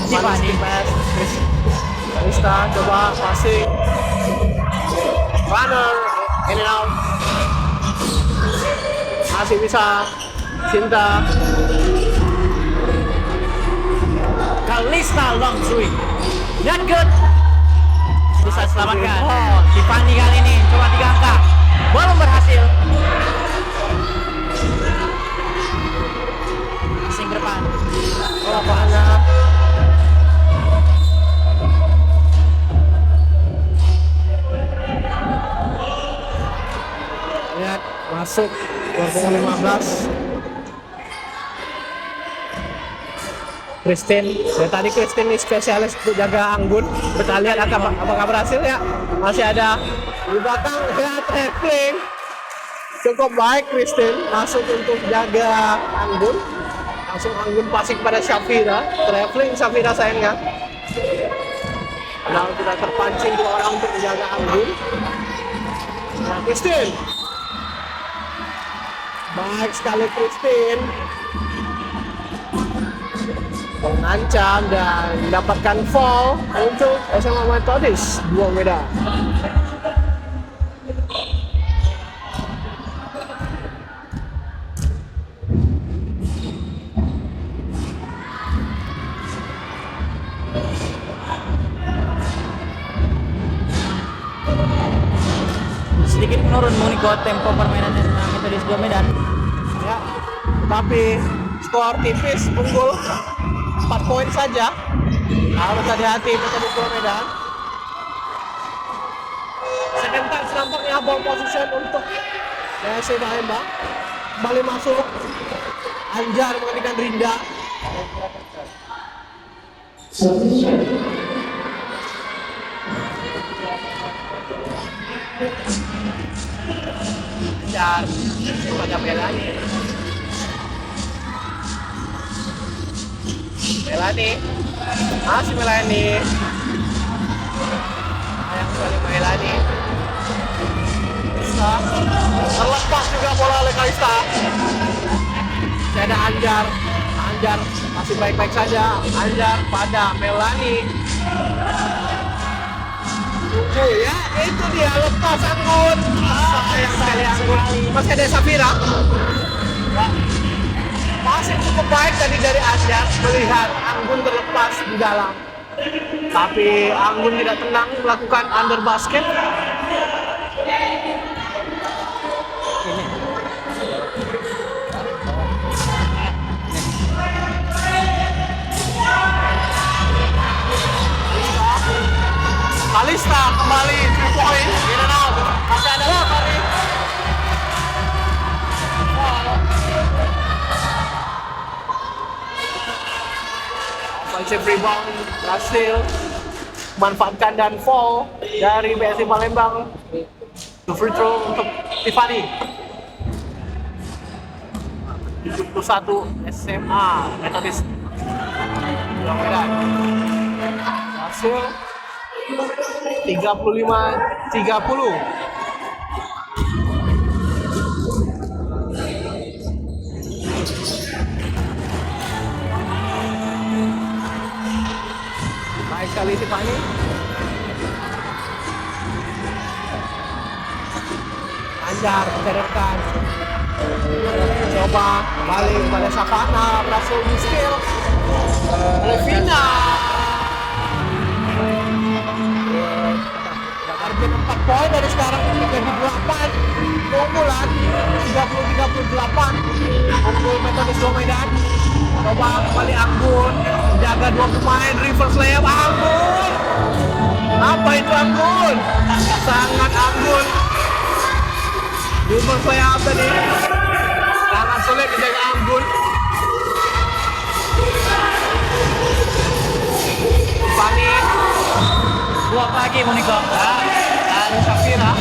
Tiffany. Krista coba passing. Runner in and out. Masih bisa Cinta. Kalista long three. Not good. Bisa selamatkan. Oh, Tiffany kali ini cuma 3 angka. Belum berhasil. Sing ke depan. Oh, Fana. Lihat masuk kuartal 15. Christine, dari tadi Christine ini spesialis untuk jaga Anggun. Kita lihat apakah berhasil ya. Masih ada di belakang ya traveling. Cukup baik Christine masuk untuk jaga Anggun. Langsung Anggun passing pada Syafira. Traveling Syafira sayangnya. Lalu tidak terpancing 2 orang untuk menjaga Anggun. Nah, Christine. Baik sekali Christine. Mengancam dan mendapatkan foul untuk SMA Methodist 2 Medan. sedikit menurun Moniko tempo permainan SMA Metodis 2 Medan. Ya, tapi skor tipis unggul 4 poin saja. Harus hati-hati Metodis 2 Medan. Second touch nampaknya ball position untuk BSI Palembang. Kembali masuk Anjar menggantikan Rinda. Substitution. Anjar pada Melani. Melani masih Melani. Sayang sekali Melani. Kalista terlepas juga bola oleh Kalista. Masih ada Anjar. Anjar masih baik-baik saja. Anjar pada Melani. Tunggu ya, itu dia lepas Anggun. Sayang sekali Anggun. Masih ada Safira. Ya. Masih cukup baik tadi dari Anjar melihat Anggun terlepas di dalam. Tapi Anggun tidak tenang melakukan under basket. Kalista kembali 3 poin, in and out. Masih ada Lafari. Offensive rebound berhasil manfaatkan dan fall dari BSI Palembang. To free throw untuk Tiffany. 71 SMA Metodis 2 Medan. Hasil 35-30. Baik sekali Tiffany. Anjar menderepkan. Coba balik pada Savana, berhasil di steal oleh Vina. Target 4 poin dari sekarang menjadi 8. Keunggulan 30-38. Unggul Metodis 2 Medan. Coba kembali Anggun, jaga 2 pemain, reverse layup Anggun. Apa itu Anggun? Sangat Anggun. Reverse layup tadi. Sangat sulit dijaga Anggun. Fani Buat lagi Moniko. dan Safira.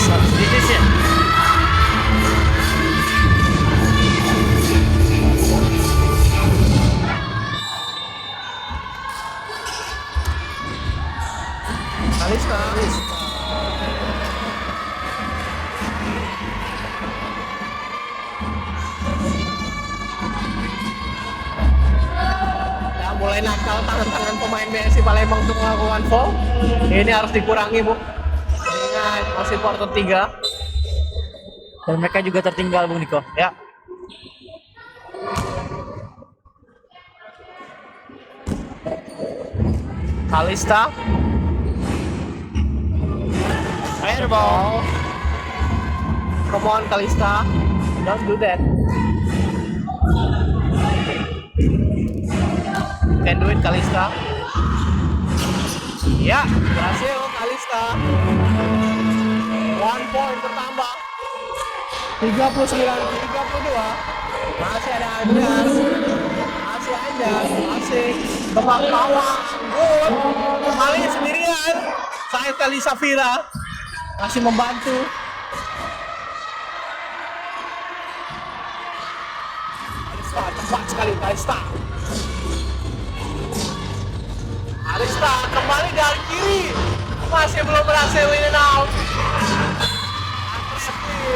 Substitution. Kalista. Ya, mulai nakal tangan-tangan pemain BSI Palembang untuk melakukan foul. Ini harus dikurangi, Bu. Ingat, masih quarter 3. Dan mereka juga tertinggal Bung Niko. Ya. Kalista. Airball. Come on, Kalista. Don't do that. Can do it, Kalista. Ya, berhasil Kalista. 1 point bertambah. 39-32. Masih ada Anjar. Masih Anjar. Masih tebak bawah. Good. Kembali sendirian. Saya kali Safira. Masih membantu. Kalista cepat sekali Kalista. Kalista kembali dari kiri. Masih belum berhasil win and out. Sepi.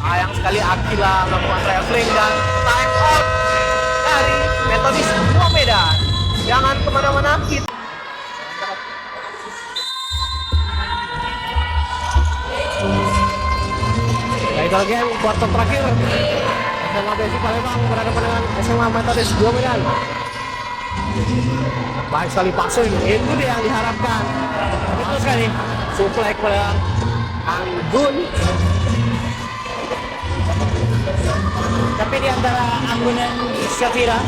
Sayang sekali Akila melakukan traveling dan time out dari Metodis 2 Medan. Jangan kemana-mana kita. Final game kuarter terakhir. SMA BSI Palembang berhadapan dengan SMA Metodis 2 Medan. Baik sekali passing, itu dia yang diharapkan. Betul sekali. Suplek pada Anggun. Tapi di antara Anggun dan Syafira,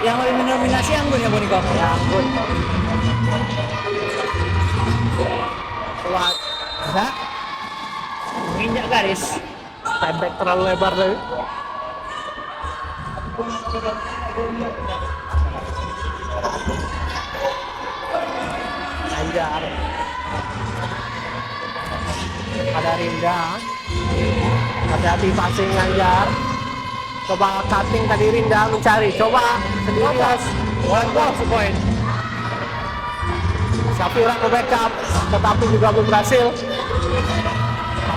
yang lebih mendominasi Anggun ya Boniko? Ya Anggun. Kuat. Bisa. Menginjak garis. Step back terlalu lebar tadi. Anjar. Ada Rinda. Hati-hati passing Anjar. Coba cutting tadi Rinda mencari. Coba sendirian. One point. Syafira ke backup, tetapi juga belum berhasil.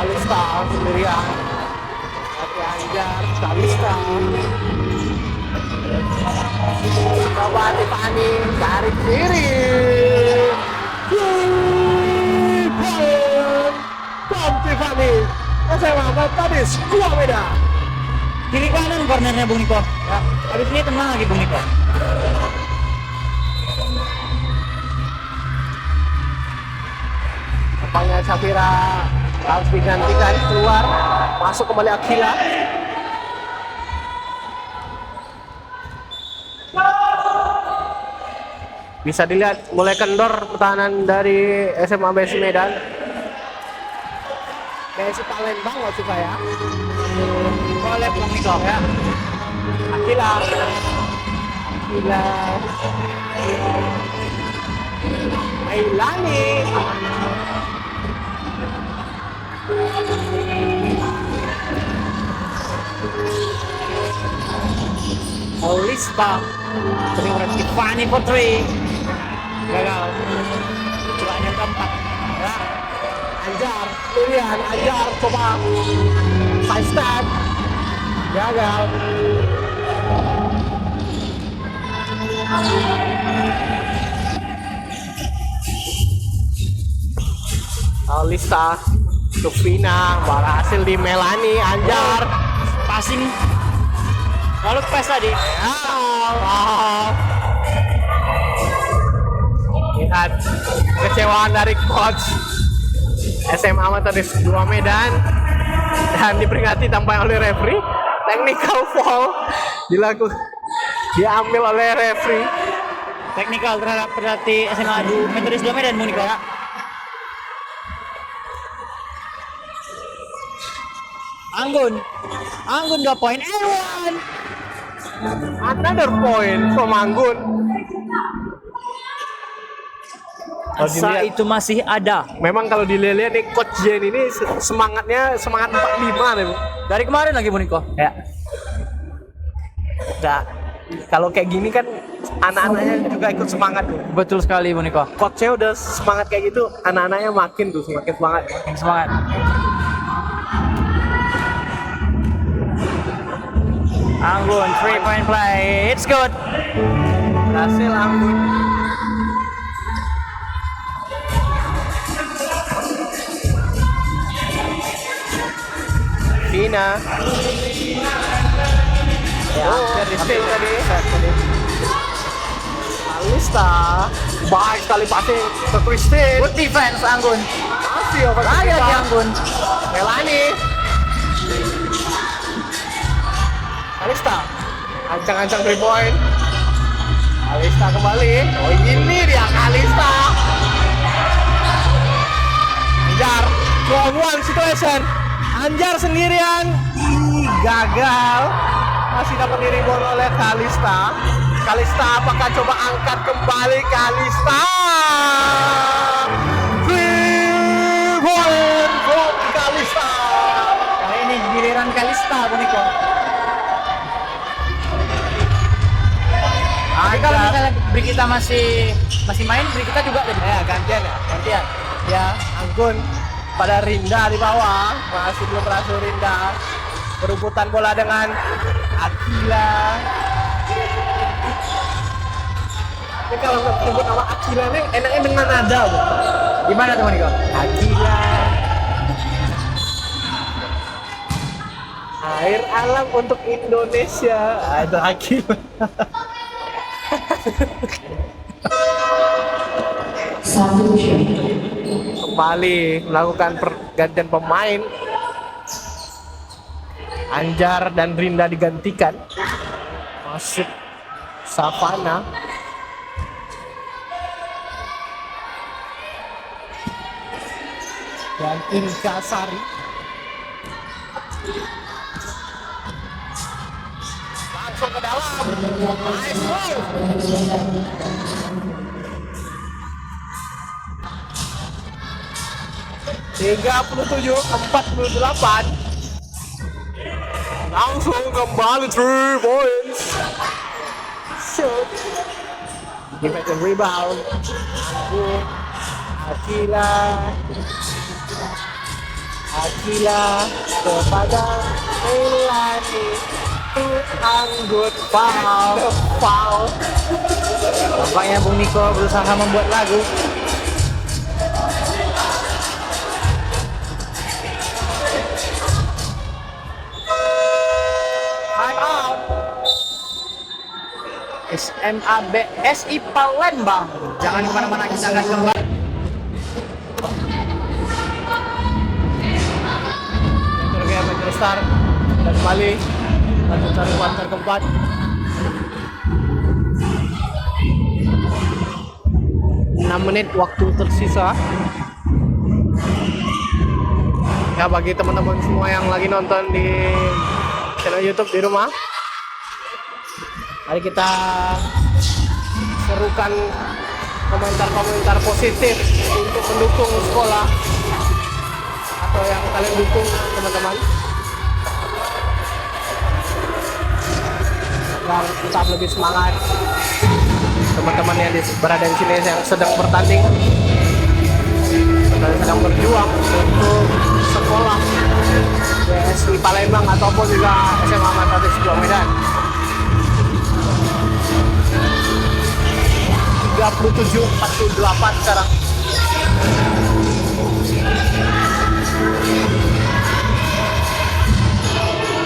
Kalista sendirian. Hati Anjar, Kalista. Coba Tiffany tarik kiri. Tom Tiffany. SMA Metodis 2 Medan. Kiri kanan cornernya Bung Niko. Ya. Habis ini tenang lagi Bung Niko. Nampaknya Syafira harus digantikan keluar, masuk kembali Akila. Bisa dilihat mulai kendor pertahanan dari SMA BSI Medan. BSI Palembang maksud saya. Oleh Bung Niko ya. Akila. Ailani. Olista. Terus Tiffany Putri. Gagal. Coba yang keempat. Ya. Anjar, pilihan Anjar coba side step. Gagal. Alista, Tufina, berhasil di Melani, Anjar. Passing. Lalu pass tadi. Lihat kecewaan dari coach SMA Metodis 2 Medan dan diperingati tampaknya oleh referee. Technical foul diambil oleh referee. Teknikal terhadap pelatih SMA Metodis 2 Medan Bung Niko ya. Anggun 2 poin and one. Another point from Anggun. Asa itu masih ada. Memang kalau dilihat nih coach Jen ini semangatnya semangat 45 nih. Dari kemarin lagi Bung Niko. Ya. Nah, kalau kayak gini kan anak-anaknya juga ikut semangat tuh. Betul sekali Bung Niko. Coachnya udah semangat kayak gitu, anak-anaknya makin tuh semakin semangat. Semangat. Anggun 3-point play. It's good. Berhasil Anggun. Vina. Ya, dari steal tadi. Alista. Baik sekali passing ke Christine. Good defense Anggun. Masih over Lagi Anggun. Melani. Alista. Ancang-ancang 3 point. Alista kembali. Oh ini dia Alista. Anjar. 2-on-1 situation. Anjar sendirian. Gagal. Masih dapat di-rebound oleh Kalista. Kalista apakah coba angkat kembali Kalista? 3 point from Kalista. Kali ini giliran Kalista Bung Niko. Tapi kalau misalnya Brigita masih main, Brigita juga jadi. Ya gantian. Ya Anggun pada Rinda di bawah, masih belum berhasil Rinda. Berebutan bola dengan Akila. Ini kalau nyebut nama Akila nih enaknya dengan nada, Bu. Gimana teman Niko? Akila. Air alam untuk Indonesia. Ada hakim. Satu shot. Kembali melakukan pergantian pemain. Anjar dan Rinda digantikan. Masuk Savana. Dan Inka Sari. Langsung ke dalam. Nice move. 37-48. Langsung kembali 3 points. Shoot. Defensive rebound. Akila kepada Melani. Anggut foul. Tampaknya Bung Niko berusaha membuat lagu. Time out. SMA BSI Palembang. Jangan kemana-mana, kita akan kembali. Metro Star dan kembali lanjut cari kuarter keempat. Menit waktu tersisa. Ya, bagi teman-teman semua yang lagi nonton di channel YouTube di rumah, mari kita serukan komentar-komentar positif untuk mendukung sekolah atau yang kalian dukung, teman-teman, agar tetap lebih semangat. Teman-teman yang berada di sini yang sedang bertanding dan sedang berjuang untuk sekolah BSI Palembang ataupun juga SMA Metodis 2 Medan. 37-48 sekarang.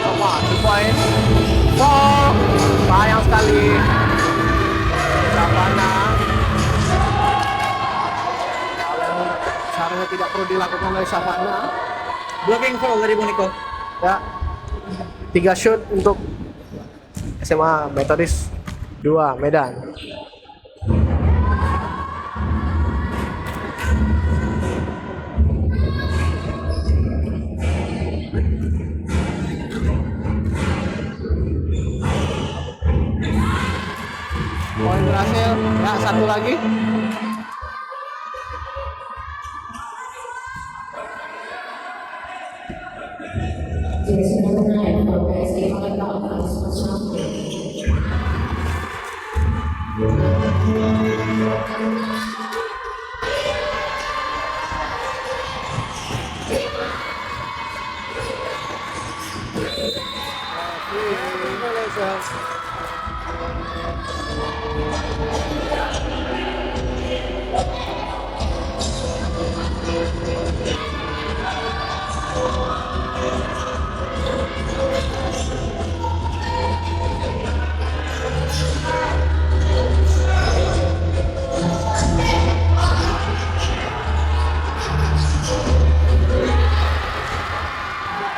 Coba 2 poin. Oh, sayang sekali. Savana. Seharusnya tidak perlu dilakukan oleh Savana. Blocking foul dari Bung Niko. Ya, 3 shoot untuk SMA Metodis 2 Medan. Poin berhasil, ya, satu lagi. Jadi sebenarnya kalau PSI Palembang harus masuk.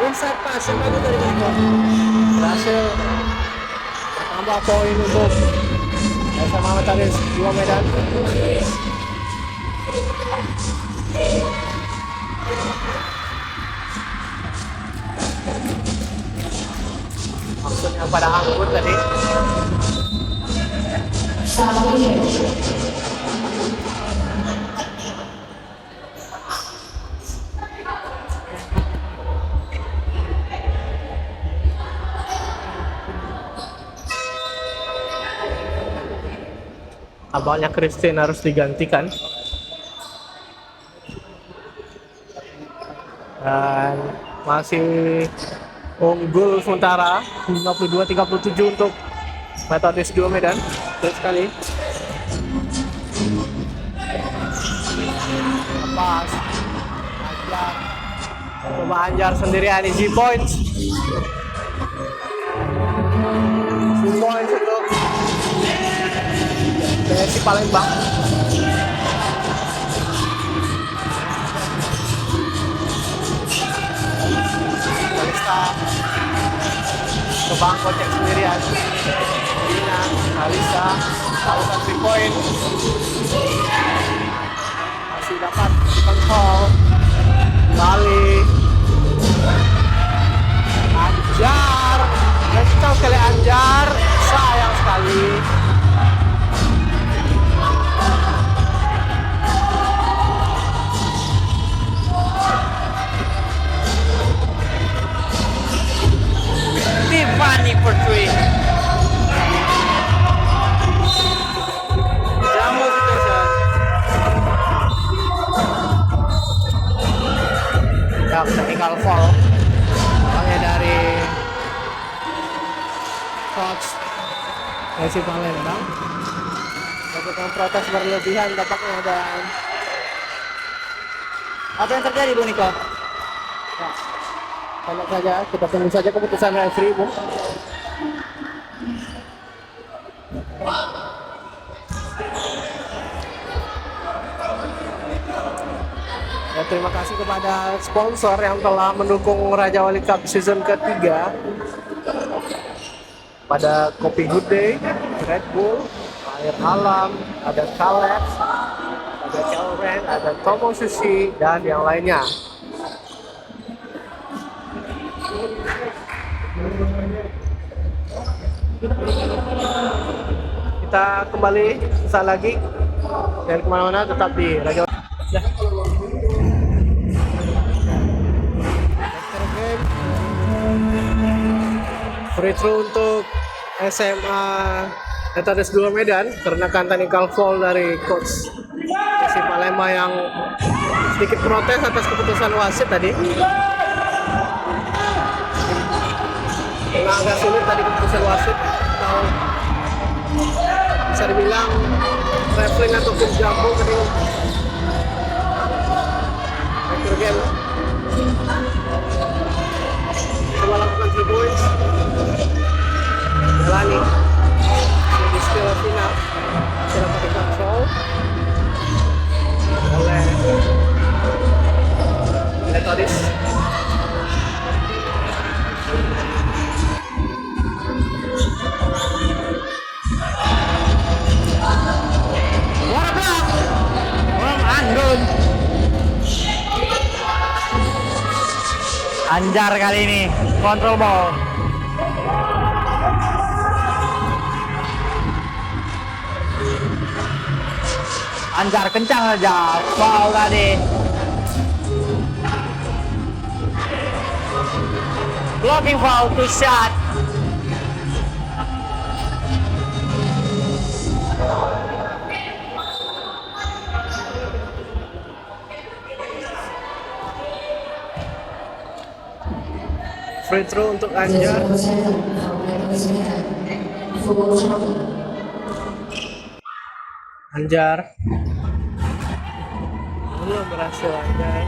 Inside pass yang bagus dari Bung Niko. Berhasil tambah poin untuk SMA Metodis 2 Medan. Maksudnya pada angkut tadi. Satu shot. Tampaknya Christine harus digantikan. Dan masih unggul sementara 52-37 untuk Metodis 2 Medan. Terus sekali. Lepas. Anjar. Coba Anjar sendirian isi points. points untuk PSI Palembang. Kalista Kebang kocek sendirian. Dina, Kalista lakukan 3 point. Masih dapat kontrol. Kali Anjar, kencang sekali Anjar, sayang sekali. Tiffany for 3. Jamu situation. Technical foul. Makanya dari coach PSI Palembang melakukan protes berlebihan tampaknya, dan Apa yang terjadi Bu Niko? banyak saja kita tunggu saja keputusan referee, Bu. Ya, terima kasih kepada sponsor yang telah mendukung Raja Wali Cup season ketiga. Pada Kopi Good Day, Red Bull, Air Alam, ada Kalex, ada Kelren, ada Tomo Sushi, dan yang lainnya. Kita kembali sesaat lagi. Dan kemana-mana tetap di Raja Wali. Free throw untuk SMA Metodis 2 Medan karena technical foul dari coach PSI Palembang yang sedikit protes atas keputusan wasit tadi. Karena agak sulit tadi keputusan wasit, atau bisa dibilang traveling ataupun jumbo tadi. Akhir game coba lakukan 3 points. Jalani di skill final masih dapat dikontrol oleh Metodis. What a block from Andun. Anjar kali ini kontrol ball. Anjar kencang aja, foul tadi. Blocking foul to shot. Free throw untuk Anjar. 0.7 from Methodist Medan. Full shot. Anjar belum berhasil. Anjar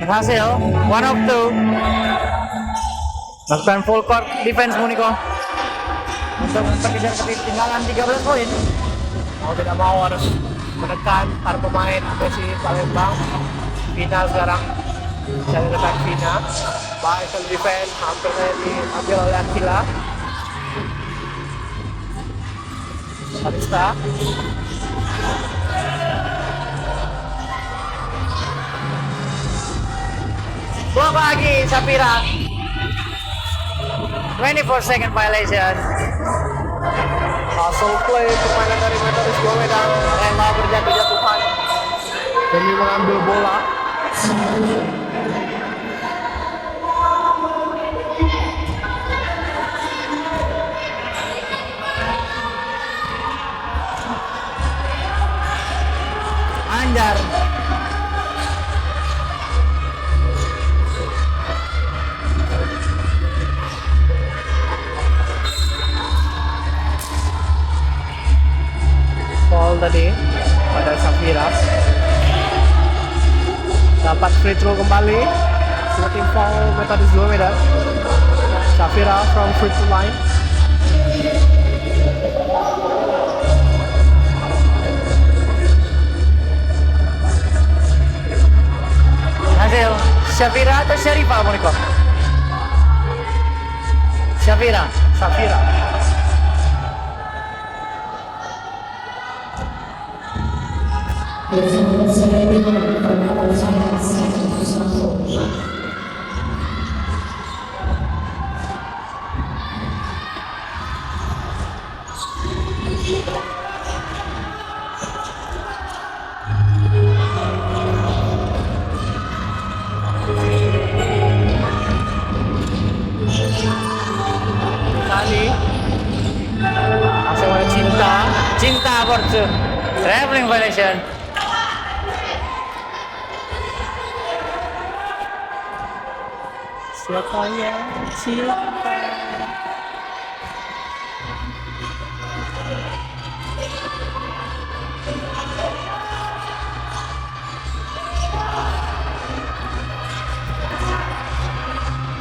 Berhasil, 1 of 2. Lakukan full court defense Muniko untuk mengejar ketinggalan 13 poin. mau tidak mau harus menekan para pemain PSI Palembang. Final sekarang cari rekan Vina. Baik self defense hampir diambil oleh Akila. Kalista Blok lagi Sapira. 24 second violation. hustle play permainan dari Metodis 2 Medan, rela berjatuh-jatuhan demi mengambil bola. Anjar. Foul tadi pada Safira. dapat free throw kembali. Semua tim foul Metodis 2 Medan. Shafira from free throw line. Hasil Syafira atau Syarifah Moniko? Syafira. Shafira. There's no second for number 7. Tani. Langsung oleh Cinta Fortune. Traveling violation. Siapa yang cinta?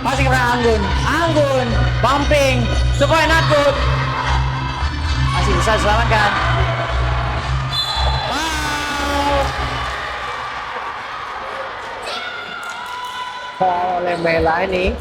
Masih kena Anggun, bumping, supaya not good. Masih bisa diselamatkan. Foul oleh Mela ini.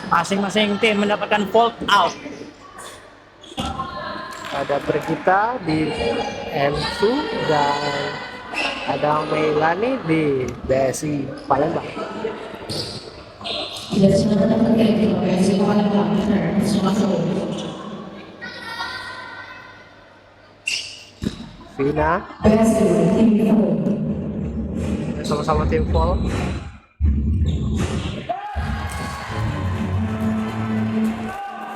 Masing-masing tim mendapatkan fold out. Ada Brigita di M2 dan ada Melani di BSI Palembang. There's no second for Vina sama-sama tim foul.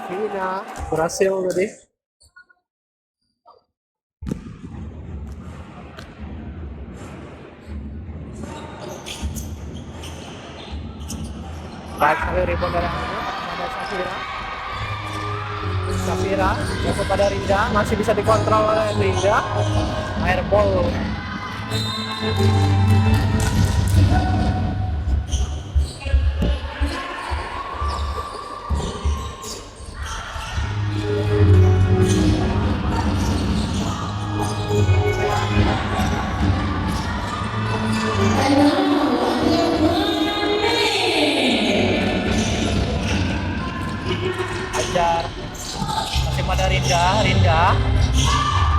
Vina berhasil tadi. Baik sekali rebound dari ada Safira. Safira jatuh pada Rinda, masih bisa dikontrol oleh Rinda. Airball. Ajar masih pada Rinda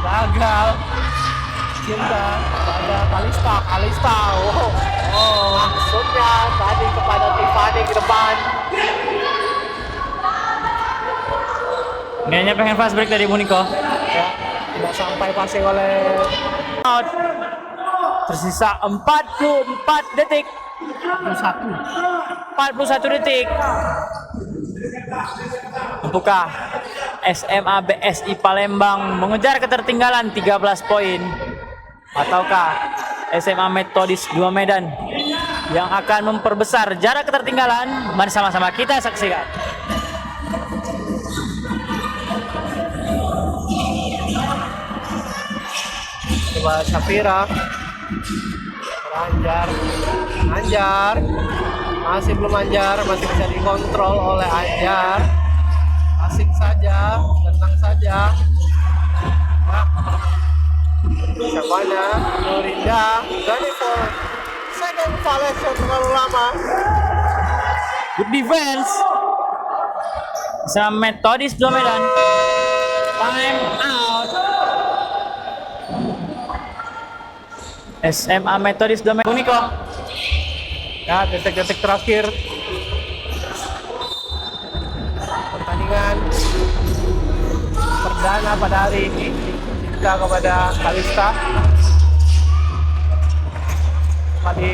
gagal. Cinta pada Kalista. Maksudnya tadi kepada Tiffany ke depan. Kayaknya pengen fast break dari Moniko. Ya, tidak sampai passing oleh Out. Tersisa 44 detik. 41 detik. Mampukah SMA BSI Palembang mengejar ketertinggalan 13 poin? Ataukah SMA Metodis 2 Medan yang akan memperbesar jarak ketertinggalan? Mari sama-sama kita saksikan. coba Safira. Anjar masih belum Anjar, masih bisa dikontrol oleh Anjar. Asik saja, tenang saja. Sabana, Nurinda, ready for second violation terlalu lama. Good defense. Sama Metodis 2 Medan. Time out. SMA Metodis 2 Medan. Uniko. Ya, detik-detik terakhir pertandingan perdana pada hari ini. Kita kepada Kalista. Dapat di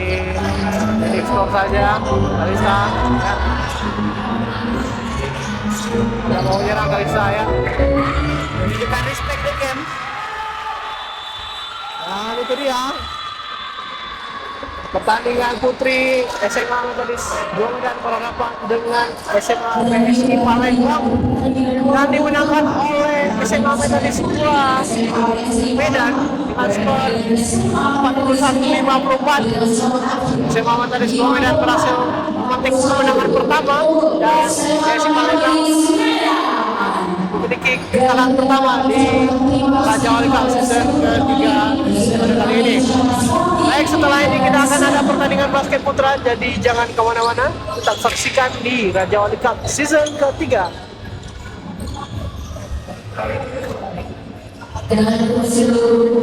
explore saja Kalista ya. Udah mau nyerang Kalista ya. Jadi kita respect the game. Nah itu dia pertandingan putri SMA Metodis 2 Medan berhadapan dengan SMA PSI Palembang dan dimenangkan oleh SMA Metodis 2 Medan dengan skor 41-54. SMA Metodis 2 Medan berhasil memetik kemenangan pertama dan PSI Palembang memiliki kekalahan pertama di Raja Wali Cup season ketiga pada kali ini. Baik, setelah ini kita akan ada pertandingan basket putra, jadi jangan kemana-mana, tetap saksikan di Raja Wali Cup season ketiga. Dan seluruh